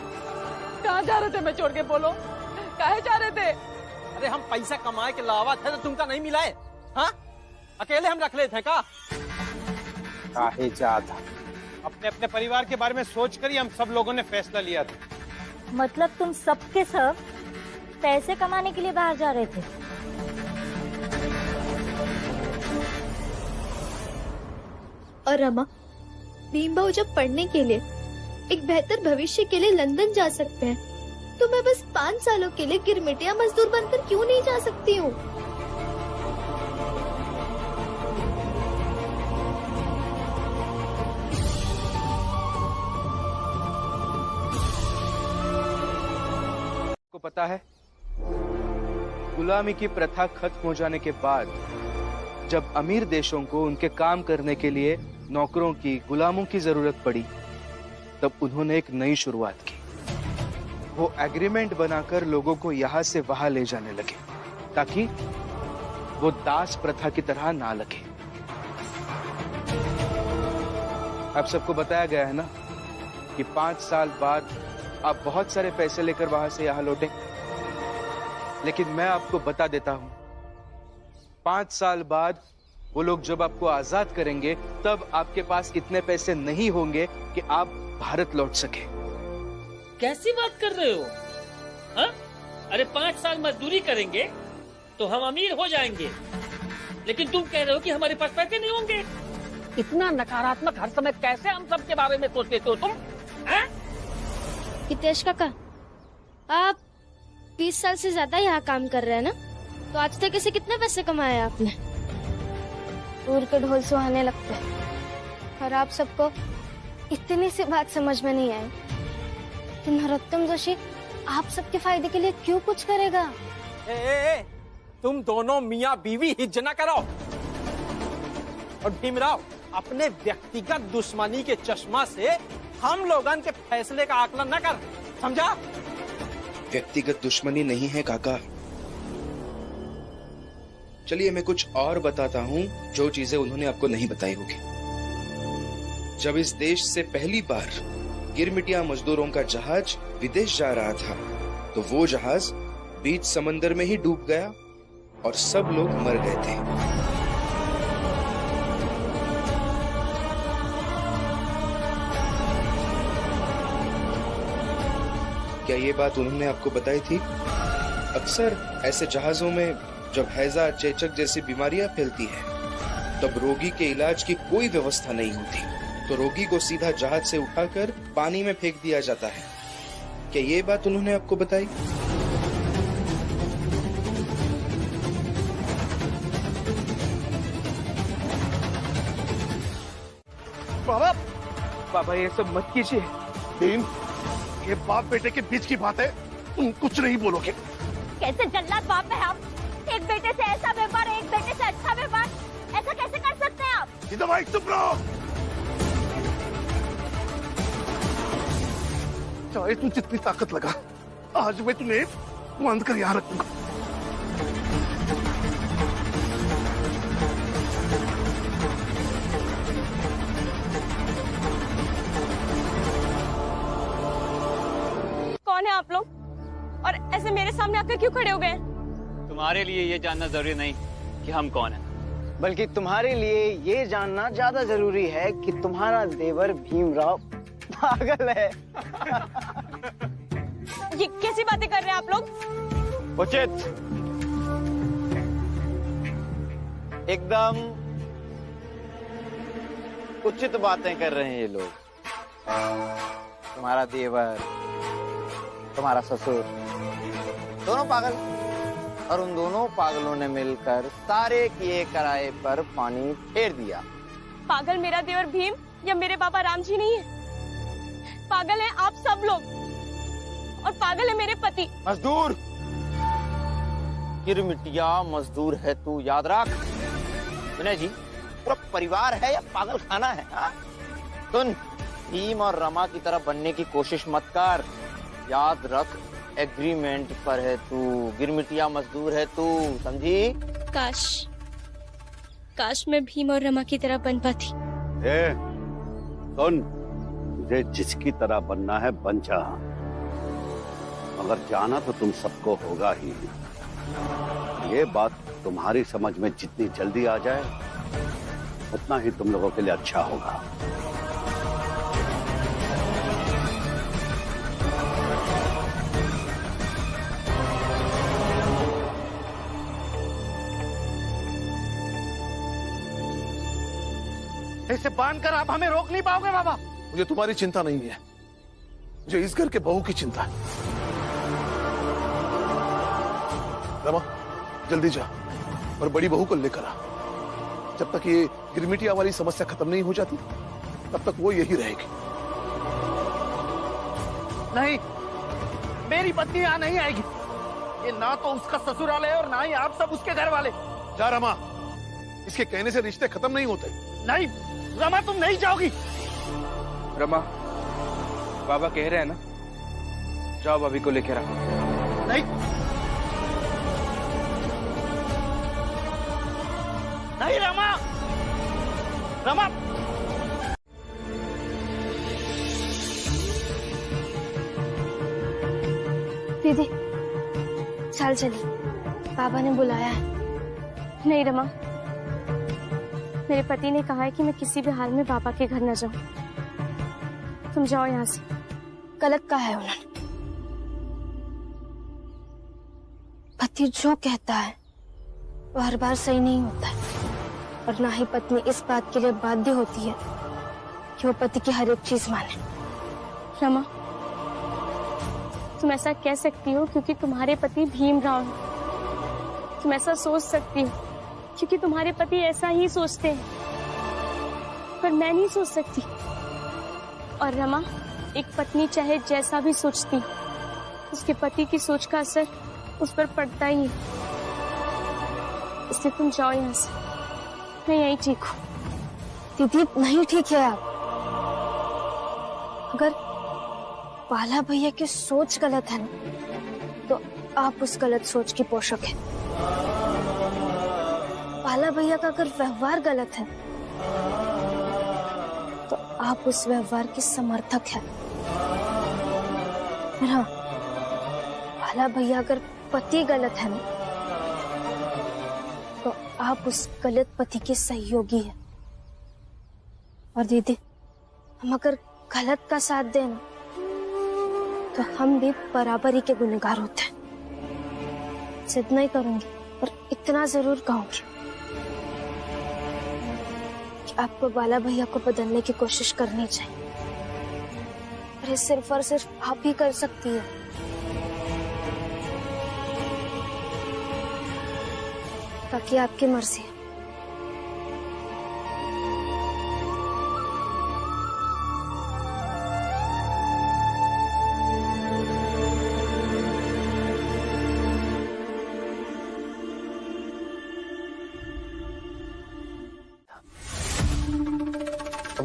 कहाँ जा रहे थे? मैं छोड़ के बोलो, काहे जा रहे थे? अरे हम पैसा कमाए के लावा थे तो तुमका नहीं मिला है? हाँ, अकेले हम रख ले थे का? काहे जाता, अपने अपने परिवार के बारे में सोचकर ही हम सब लोगों ने फैसला लिया था। मतलब तुम सब के सब पैसे कमाने के लिए बाहर जा रहे थे? और रमा, भीम भाऊ जब पढ़ने के लिए, एक बेहतर भविष्य के लिए लंदन जा सकते हैं, तो मैं बस 5 सालों के लिए गिरमिटिया मजदूर बनकर क्यों नहीं जा सकती हूँ? को पता है, गुलामी की प्रथा खत्म हो जाने के बाद जब अमीर देशों को उनके काम करने के लिए नौकरों की, गुलामों की जरूरत पड़ी, तब उन्होंने एक नई शुरुआत की। वो एग्रीमेंट बनाकर लोगों को यहां से वहां ले जाने लगे, ताकि वो दास प्रथा की तरह ना लगे। आप सबको बताया गया है ना कि 5 साल बाद आप बहुत सारे पैसे लेकर वहां से यहां लौटे, लेकिन मैं आपको बता देता हूं, 5 साल बाद वो लोग जब आपको आजाद करेंगे, तब आपके पास इतने पैसे नहीं होंगे कि आप भारत लौट सके। कैसी बात कर रहे हो? हा? अरे 5 साल मजदूरी करेंगे तो हम अमीर हो जाएंगे, लेकिन तुम कह रहे हो कि हमारे पास पैसे नहीं होंगे। इतना नकारात्मक हर समय कैसे हम सब के बारे में सोच लेते हो तुम? हितेश काका, आप 20 साल से ज्यादा यहाँ काम कर रहे हैं ना, तो आज तक ऐसे कितने पैसे कमाए आपने? दूर के ढोल सुहाने लगते हैं, और आप सबको इतनी सी बात समझ में नहीं आई कि नरोत्तम जोशी आप सबके फायदे के लिए क्यों कुछ करेगा? तुम दोनों मियाँ बीवी हिज्ज न करो। और भीमराव, अपने व्यक्तिगत दुश्मनी के चश्मा से हम लोगन के फैसले का आकलन न कर, समझा? व्यक्तिगत दुश्मनी नहीं है काका। चलिए मैं कुछ और बताता हूँ जो चीजें उन्होंने आपको नहीं बताई होगी। जब इस देश से पहली बार गिरमिटिया मजदूरों का जहाज विदेश जा रहा था, तो वो जहाज बीच समंदर में ही डूब गया और सब लोग मर गए थे। क्या ये बात उन्होंने आपको बताई थी? अक्सर ऐसे जहाजों में जब हैजा, चेचक जैसी बीमारियां फैलती है, तब रोगी के इलाज की कोई व्यवस्था नहीं होती, तो रोगी को सीधा जहाज से उठाकर पानी में फेंक दिया जाता है। क्या ये बात उन्होंने आपको बताई? बाबा, पापा ये सब मत कीजिए। भीम, ये बाप बेटे के बीच की बात है, तुम कुछ नहीं बोलोगे। कैसे जल्लाद बाप है आप? एक बेटे से ऐसा व्यवहार, एक बेटे से अच्छा व्यवहार, ऐसा कैसे कर सकते हैं आप? इधर भाई चुप रहो। चाहे तू जितनी ताकत लगा, आज मैं तुम्हें बांध कर यहाँ रखूंगा। कौन है आप लोग? और ऐसे मेरे सामने आकर क्यों खड़े हो गए? तुम्हारे लिए ये जानना जरूरी नहीं कि हम कौन हैं, बल्कि तुम्हारे लिए ये जानना ज्यादा जरूरी है कि तुम्हारा देवर भीमराव पागल है। ये कैसी बातें कर रहे हैं आप लोग? उचित, एकदम उचित बातें कर रहे हैं ये लोग। तुम्हारा देवर, तुम्हारा ससुर, दोनों पागल, और उन दोनों पागलों ने मिलकर सारे किए कराए पर पानी फेर दिया। पागल मेरा देवर भीम या मेरे बाबा राम जी नहीं है, पागल है आप सब लोग, और पागल है मेरे पति। मजदूर, गिरमिटिया मजदूर है तू, याद रख। विनय जी, पूरा परिवार है या पागल खाना है? सुन, भीम और रमा की तरह बनने की कोशिश मत कर, याद रख एग्रीमेंट पर है तू, गिरमिटिया मजदूर है तू, समझी? काश मैं भीम और रमा की तरह बन पाती। सुन, तुझे जिसकी तरह बनना है बन जा, मगर जाना तो तुम सबको होगा ही। ये बात तुम्हारी समझ में जितनी जल्दी आ जाए उतना ही तुम लोगों के लिए अच्छा होगा। ऐसे बांधकर आप हमें रोक नहीं पाओगे बाबा। मुझे तुम्हारी चिंता नहीं है, मुझे इस घर के बहू की चिंता है। रमा, जल्दी जा और बड़ी बहू को लेकर आ। जब तक ये गिरमिटिया वाली समस्या खत्म नहीं हो जाती तब तक वो यही रहेगी। नहीं, मेरी पत्नी यहाँ नहीं आएगी। ये ना तो उसका ससुराल है और ना ही आप सब उसके घर वाले। जा रमा, इसके कहने से रिश्ते खत्म नहीं होते। नहीं रमा, तुम नहीं जाओगी। रमा, बाबा कह रहे हैं ना, जाओ भाभी को लेकर आओ। नहीं नहीं रमा, रमा, दीदी चल चली, बाबा ने बुलाया है। नहीं रमा, मेरे पति ने कहा है कि मैं किसी भी हाल में पापा के घर न जाऊं। तुम जाओ यहाँ से। गलत कहा है उन्होंने। पति जो कहता है वो हर बार सही नहीं होता है, और ना ही पत्नी इस बात के लिए बाध्य होती है कि वो पति की हर एक चीज माने। रमा, तुम ऐसा कह सकती हो क्योंकि तुम्हारे पति भीमराव हैं। तुम ऐसा सोच सकती हो क्योंकि तुम्हारे पति ऐसा ही सोचते हैं, पर मैं नहीं सोच सकती। और रमा, एक पत्नी चाहे जैसा भी सोचती हो, उसके पति की सोच का असर उस पर पड़ता ही है। इसलिए तुम जाओ यहाँ से, मैं यही ठीक हूँ। दीदी नहीं ठीक है आप। अगर बाला भैया की सोच गलत है ना, तो आप उस गलत सोच की पोषक हैं। बाला भैया का अगर व्यवहार गलत है तो आप उस व्यवहार के समर्थक हैं। हाँ, बाला भैया अगर पति गलत है ना, तो आप उस गलत पति के सहयोगी हैं। और दीदी, हम अगर गलत का साथ दें ना, तो हम भी बराबरी के गुनहगार होते हैं। जिद नहीं करूंगी, पर इतना जरूर कहूंगी कि आपको बाला भैया को बदलने की कोशिश करनी चाहिए। और ये सिर्फ और सिर्फ आप ही कर सकती है। बाकी आपकी मर्जी है।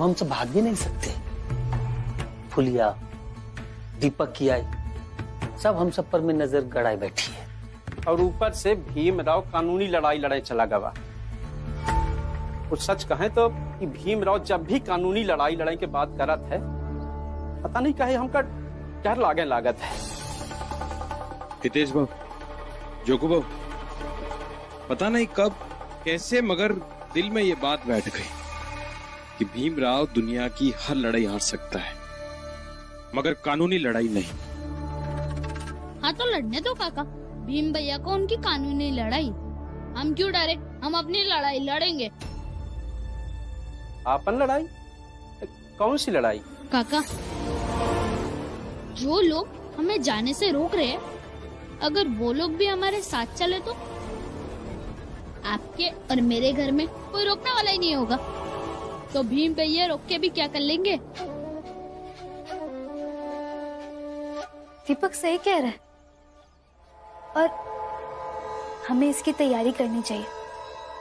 हम सब भाग भी नहीं सकते। फुलिया, दीपक की आई, सब हम सब पर में नजर गड़ाए बैठी है। और ऊपर से भीमराव कानूनी लड़ाई लड़ाई चला गवा। कुछ सच कहें तो कि भीमराव जब भी कानूनी लड़ाई लड़ाई के बात करत है, पता नहीं कहे हमका डर लागे लागत है। हितेश बाबू, जोगू बाबू, पता नहीं कब कैसे मगर दिल में ये बात बैठ गई कि भीमराव दुनिया की हर लड़ाई हार सकता है मगर कानूनी लड़ाई नहीं। हाँ तो लड़ने दो काका, भीम भैया को उनकी कानूनी लड़ाई। हम क्यों डरे, हम अपनी लड़ाई लड़ेंगे। आपन लड़ाई? कौन सी लड़ाई? काका, जो लोग हमें जाने से रोक रहे हैं, अगर वो लोग भी हमारे साथ चले तो आपके और मेरे घर में कोई रोकने वाला ही नहीं होगा। तो भीम भैया रोक के भी क्या कर लेंगे। दीपक सही कह रहा है और हमें इसकी तैयारी करनी चाहिए।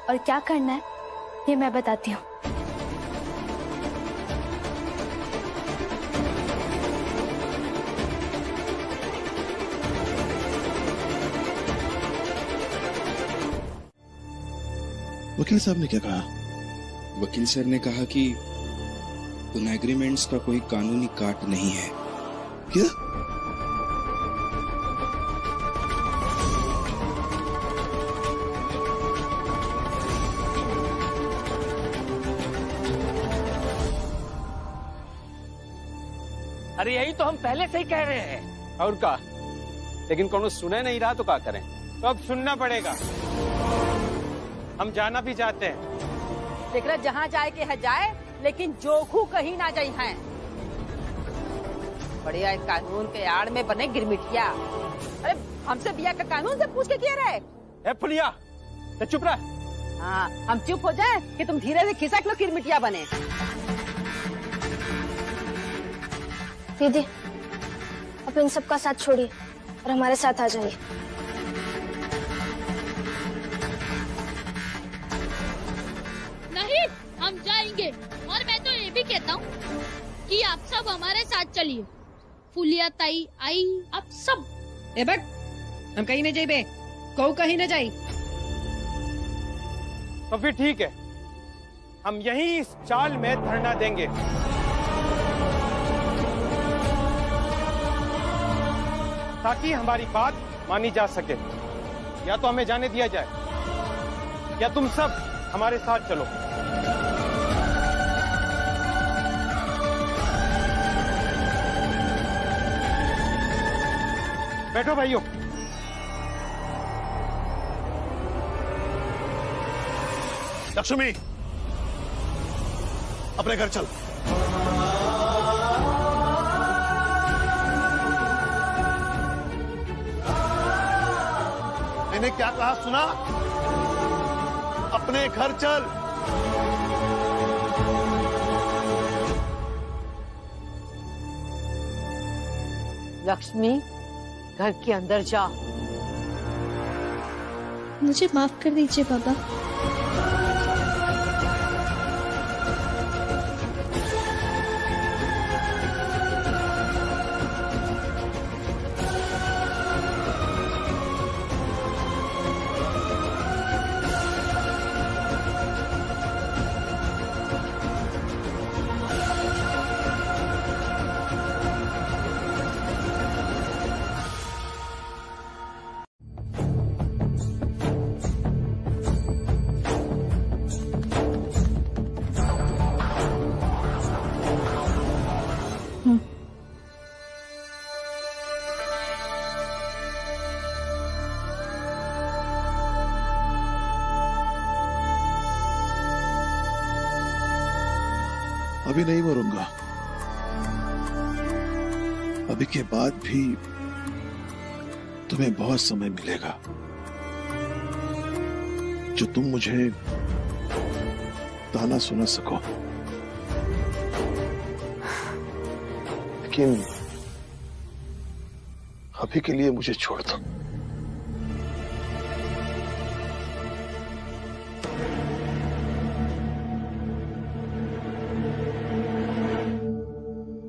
और क्या करना है ये मैं बताती हूँ। वकील साहब ने क्या कहा? वकील सर ने कहा कि उन एग्रीमेंट्स का कोई कानूनी काट नहीं है। क्या? अरे यही तो हम पहले से ही कह रहे हैं। और का, लेकिन कौन सुने नहीं रहा तो क्या करें। तो अब सुनना पड़ेगा। हम जाना भी चाहते हैं। देख रहे, जहाँ जाए के है जाए, लेकिन जोखू कहीं ना जाई हैं। बढ़िया कानून के आड़ में बने गिरमिटिया। अरे हमसे बिया का कानून से पूछ के किया रहे। ए फुलिया, तो चुप रह। हाँ, हम चुप हो जाए कि तुम धीरे से खिसक लो, गिरमिटिया बने। दीदी, अब इन सब का साथ छोड़िए और हमारे साथ आ जाइए। नहीं, हम जाएंगे। और मैं तो ये भी कहता हूँ कि आप सब हमारे साथ चलिए। फुलिया ताई आई, आप सब। ए बट, हम कहीं नहीं जाइबे, कहू कहीं न जाई। तो फिर ठीक है, हम यहीं इस चाल में धरना देंगे। ताकि हमारी बात मानी जा सके। या तो हमें जाने दिया जाए या तुम सब हमारे साथ चलो। बैठो भाइयों। लक्ष्मी, अपने घर चल। मैंने क्या कहा सुना? अपने घर चल। लक्ष्मी, घर के अंदर जा। मुझे माफ कर दीजिए बाबा। अभी नहीं मरूंगा। अभी के बाद भी तुम्हें बहुत समय मिलेगा जो तुम मुझे ताना सुना सको। लेकिन अभी के लिए मुझे छोड़ दो।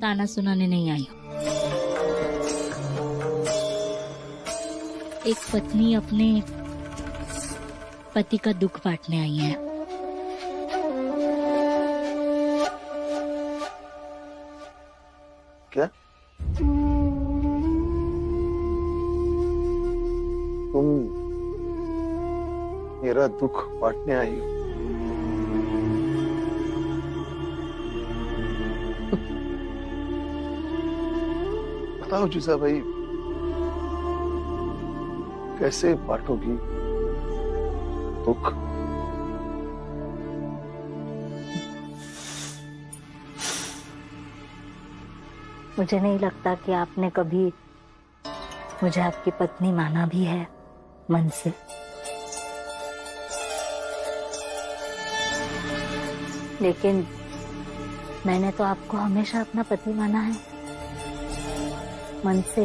ताना सुनाने नहीं आई हूँ। एक पत्नी अपने पति का दुख बांटने आई है। क्या तुम मेरा दुख बांटने आई हो? बताओ जीजा भाई, कैसे बांटोगी दुख? मुझे नहीं लगता कि आपने कभी मुझे आपकी पत्नी माना भी है मन से। लेकिन मैंने तो आपको हमेशा अपना पति माना है मन से।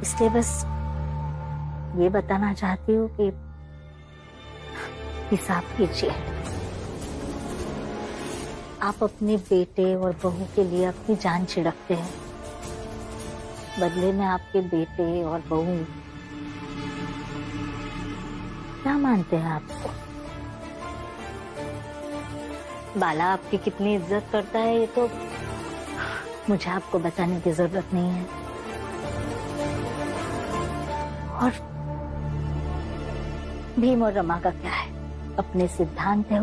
इसलिए बस ये बताना चाहती हूँ कि हिसाब कीजिए। आप अपने बेटे और बहू के लिए अपनी जान छिड़कते हैं, बदले में आपके बेटे और बहू क्या मानते हैं आपको? बाला आपकी कितनी इज्जत करता है ये तो मुझे आपको बताने की जरूरत नहीं है। और भीम और रमा का क्या है, अपने सिद्धांत है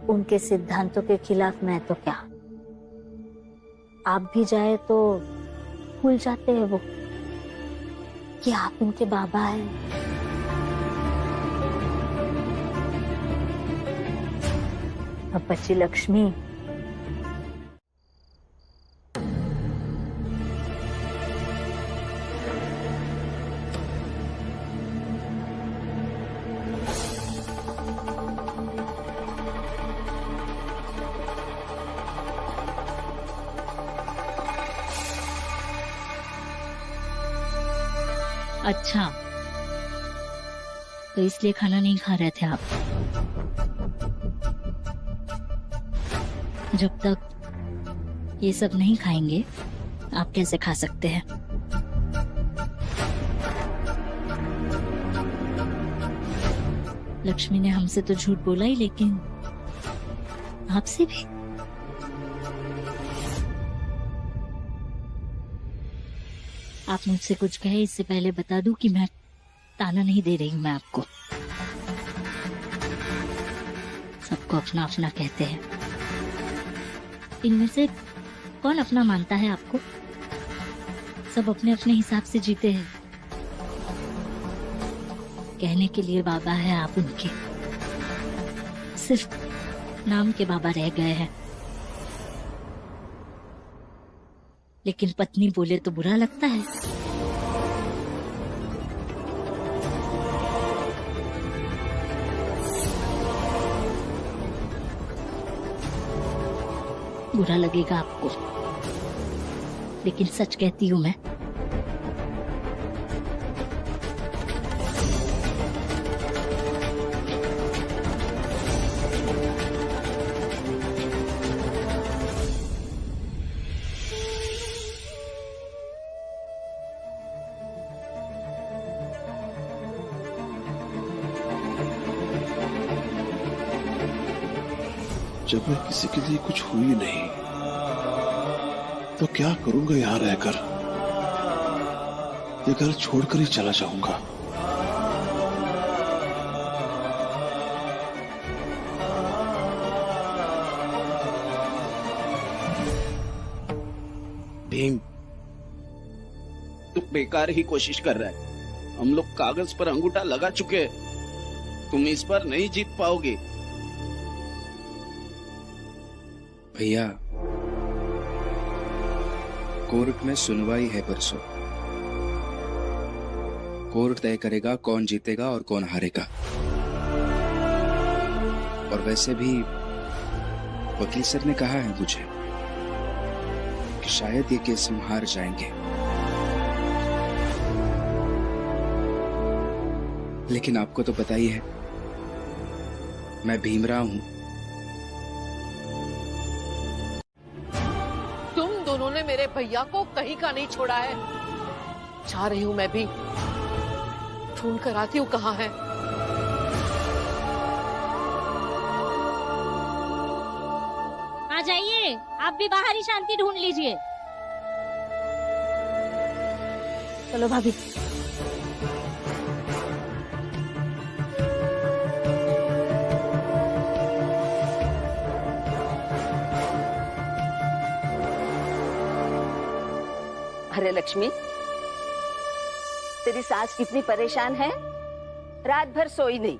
उनके सिद्धांतों के खिलाफ मैं तो क्या। आप भी जाए तो भूल जाते हैं वो कि आप उनके बाबा हैं। अब बच्ची लक्ष्मी अच्छा, तो इसलिए खाना नहीं खा रहे थे आप? जब तक ये सब नहीं खाएंगे आप कैसे खा सकते हैं? लक्ष्मी ने हमसे तो झूठ बोला ही, लेकिन आपसे भी? आप मुझसे कुछ कहे इससे पहले बता दूं कि मैं ताना नहीं दे रही हूं मैं आपको। सबको अपना अपना कहते हैं, इनमें से कौन अपना मानता है आपको? सब अपने अपने हिसाब से जीते हैं। कहने के लिए बाबा है आप उनके, सिर्फ नाम के बाबा रह गए हैं। लेकिन पत्नी बोले तो बुरा लगता है। बुरा लगेगा आपको, लेकिन सच कहती हूँ मैं। जब मैं किसी के लिए कुछ हुई नहीं तो क्या करूंगा यहां रहकर? ये घर छोड़कर ही चला जाऊंगा। भीम, तू बेकार ही कोशिश कर रहा है। हम लोग कागज पर अंगूठा लगा चुके हैं। तुम इस पर नहीं जीत पाओगे। भैया, कोर्ट में सुनवाई है परसों। कोर्ट तय करेगा कौन जीतेगा और कौन हारेगा। और वैसे भी वकील सर ने कहा है मुझे कि शायद ये केस हम हार जाएंगे। लेकिन आपको तो पता ही है मैं भीमराव हूं। तुम दोनों ने मेरे भैया को कहीं का नहीं छोड़ा है। जा रही हूं मैं भी, ढूंढ कर आती हूँ कहाँ है। आ जाइए, आप भी बाहर ही शांति ढूंढ लीजिए। चलो भाभी। अरे लक्ष्मी, तेरी सास कितनी परेशान है, रात भर सोई नहीं।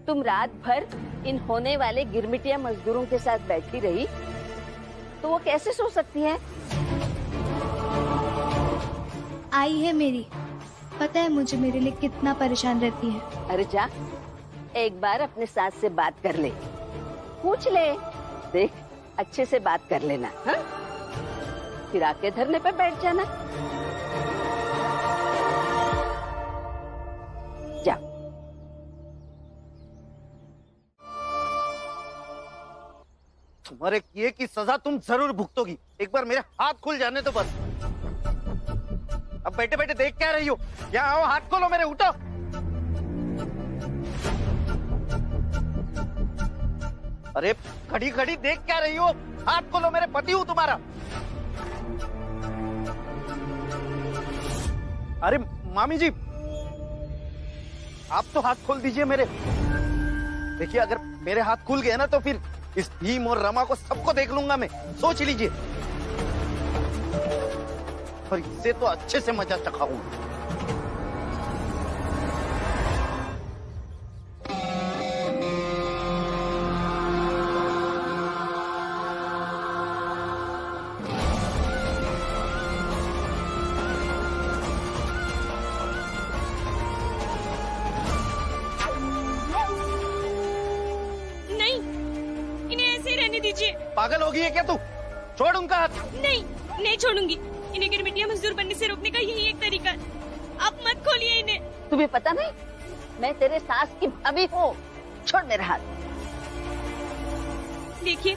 तुम रात भर इन होने वाले गिरमिटिया मजदूरों के साथ बैठी रही तो वो कैसे सो सकती है? आई है मेरी, पता है मुझे मेरे लिए कितना परेशान रहती है। अरे जा, एक बार अपने सास से बात कर ले, पूछ ले, देख अच्छे से बात कर लेना, हाँ? फिर आके धरने पे बैठ जाना। जा। तुम्हारे किए की सजा तुम जरूर भुगतोगी। एक बार मेरे हाथ खुल जाने तो बस। अब बैठे बैठे देख क्या रही हो? यहाँ आओ, हाथ खोलो मेरे, उठो। अरे खड़ी खड़ी देख क्या रही हो? हाथ खोलो, मेरे पति हूं तुम्हारा। अरे मामी जी, आप तो हाथ खोल दीजिए मेरे। देखिए अगर मेरे हाथ खुल गए ना तो फिर इस भीम और रमा को सबको देख लूंगा मैं, सोच लीजिए। और इससे तो अच्छे से मजा चखाऊंगा। पागल होगी है क्या तू? छोड़ उनका हाथ। नहीं, नहीं छोड़ूंगी। इन्हें गिरमिटिया मजदूर बनने से रोकने का यही एक तरीका है। आप मत खोलिए इन्हें। तुम्हें पता नहीं, मैं तेरे सास की भाभी हूँ। छोड़ मेरा हाथ। देखिए,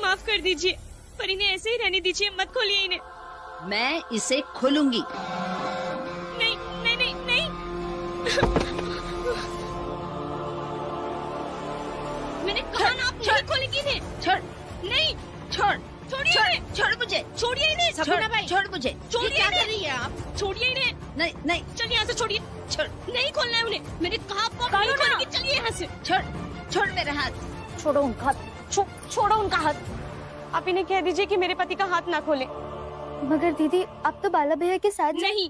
माफ कर दीजिए, पर इन्हें ऐसे ही रहने दीजिए, मत खोलिए इन्हें। मैं इसे खोलूंगी। नहीं नहीं नहीं नहीं। मैंने कहा ना, आप नहीं खोलेंगी इन्हें। छोड़। नहीं, छोड़, छोड़िए, छोड़ मुझे, छोड़िए इन्हें। सपना भाई, छोड़ मुझे। छोड़िए क्या इन्हें। कर रही है आप? छोड़िए इन्हें। नहीं नहीं, चलिए यहाँ से, छोड़िए। छोड़। नहीं खोलना है उन्हें। मैंने कहा आपको नहीं खोलेंगे। चलिए यहाँ से। छोड़, छोड़ मेरा हाथ। छोड़ो उनका हाथ, छोड़ो उनका हाथ। आप इन्हें कह दीजिए कि मेरे पति का हाथ ना खोले। मगर दीदी, आप तो बाला भैया के साथ नहीं,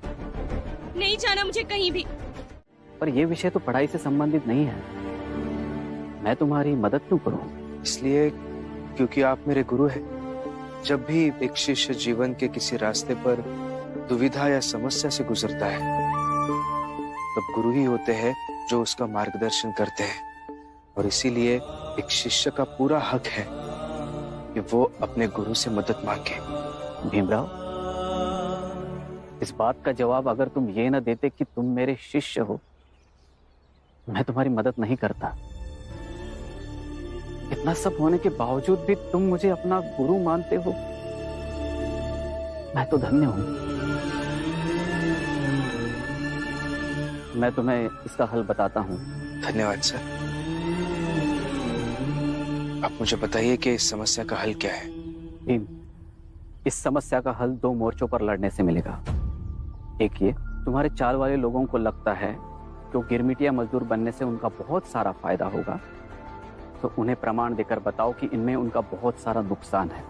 नहीं जाना मुझे कहीं भी। पर ये विषय तो पढ़ाई से संबंधित नहीं है। मैं तुम्हारी मदद क्यों करूं? इसलिए क्योंकि आप मेरे गुरु हैं। जब भी एक शिष्य जीवन के किसी रास्ते पर दुविधा या समस्या से गुजरता है, तब गुरु ही होते हैं जो उसका मार्गदर्शन करते हैं। और इसीलिए एक शिष्य का पूरा हक है कि वो अपने गुरु से मदद मांगे। भीमराव, इस बात का जवाब अगर तुम ये न देते कि तुम मेरे शिष्य हो, मैं तुम्हारी मदद नहीं करता। इतना सब होने के बावजूद भी तुम मुझे अपना गुरु मानते हो, मैं तो धन्य हूं। मैं तुम्हें इसका हल बताता हूं। धन्यवाद सर। आप मुझे बताइए कि इस समस्या का हल क्या है? भीम, इस समस्या का हल 2 मोर्चों पर लड़ने से मिलेगा। एक ये, तुम्हारे चाल वाले लोगों को लगता है कि गिरमिटिया मजदूर बनने से उनका बहुत सारा फायदा होगा, तो उन्हें प्रमाण देकर बताओ कि इनमें उनका बहुत सारा नुकसान है।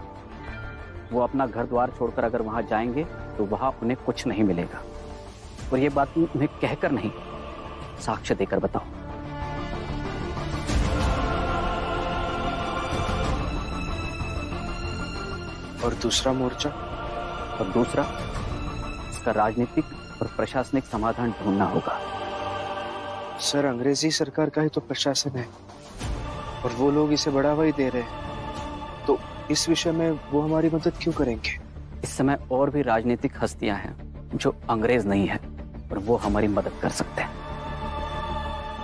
वो अपना घर द्वार छोड़कर अगर वहां जाएंगे तो वहां उन्हें कुछ नहीं मिलेगा। और ये बात उन्हें कहकर नहीं, साक्ष्य देकर बताओ। और दूसरा मोर्चा? और दूसरा, इसका राजनीतिक और प्रशासनिक समाधान ढूंढना होगा। सर, अंग्रेजी सरकार का ही तो प्रशासन है और वो लोग इसे बढ़ावा ही दे रहे हैं, तो इस विषय में वो हमारी मदद क्यों करेंगे? इस समय और भी राजनीतिक हस्तियां हैं जो अंग्रेज नहीं है और वो हमारी मदद कर सकते हैं।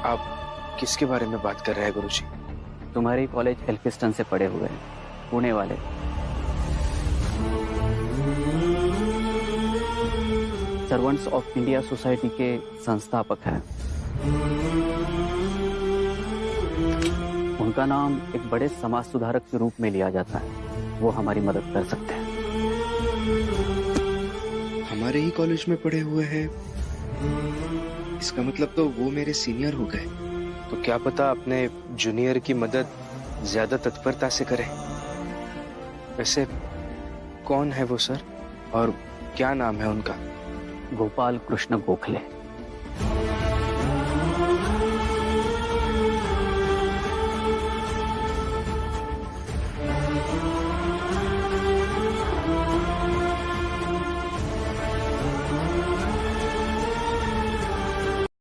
आप किसके बारे में बात कर रहे हैं गुरुजी? तुम्हारे कॉलेज एल्फिस्टन से पढ़े हुए हैं, पुणे वाले। सर्वेंट्स ऑफ इंडिया सोसाइटी के संस्थापक हैं। उनका नाम एक बड़े समाज सुधारक के रूप में लिया जाता है। वो हमारी मदद कर सकते हैं। हमारे ही कॉलेज में पढ़े हुए हैं, इसका मतलब तो वो मेरे सीनियर हो गए। तो क्या पता अपने जूनियर की मदद ज्यादा तत्परता से करें। वैसे कौन है वो सर, और क्या नाम है उनका? गोपाल कृष्ण गोखले।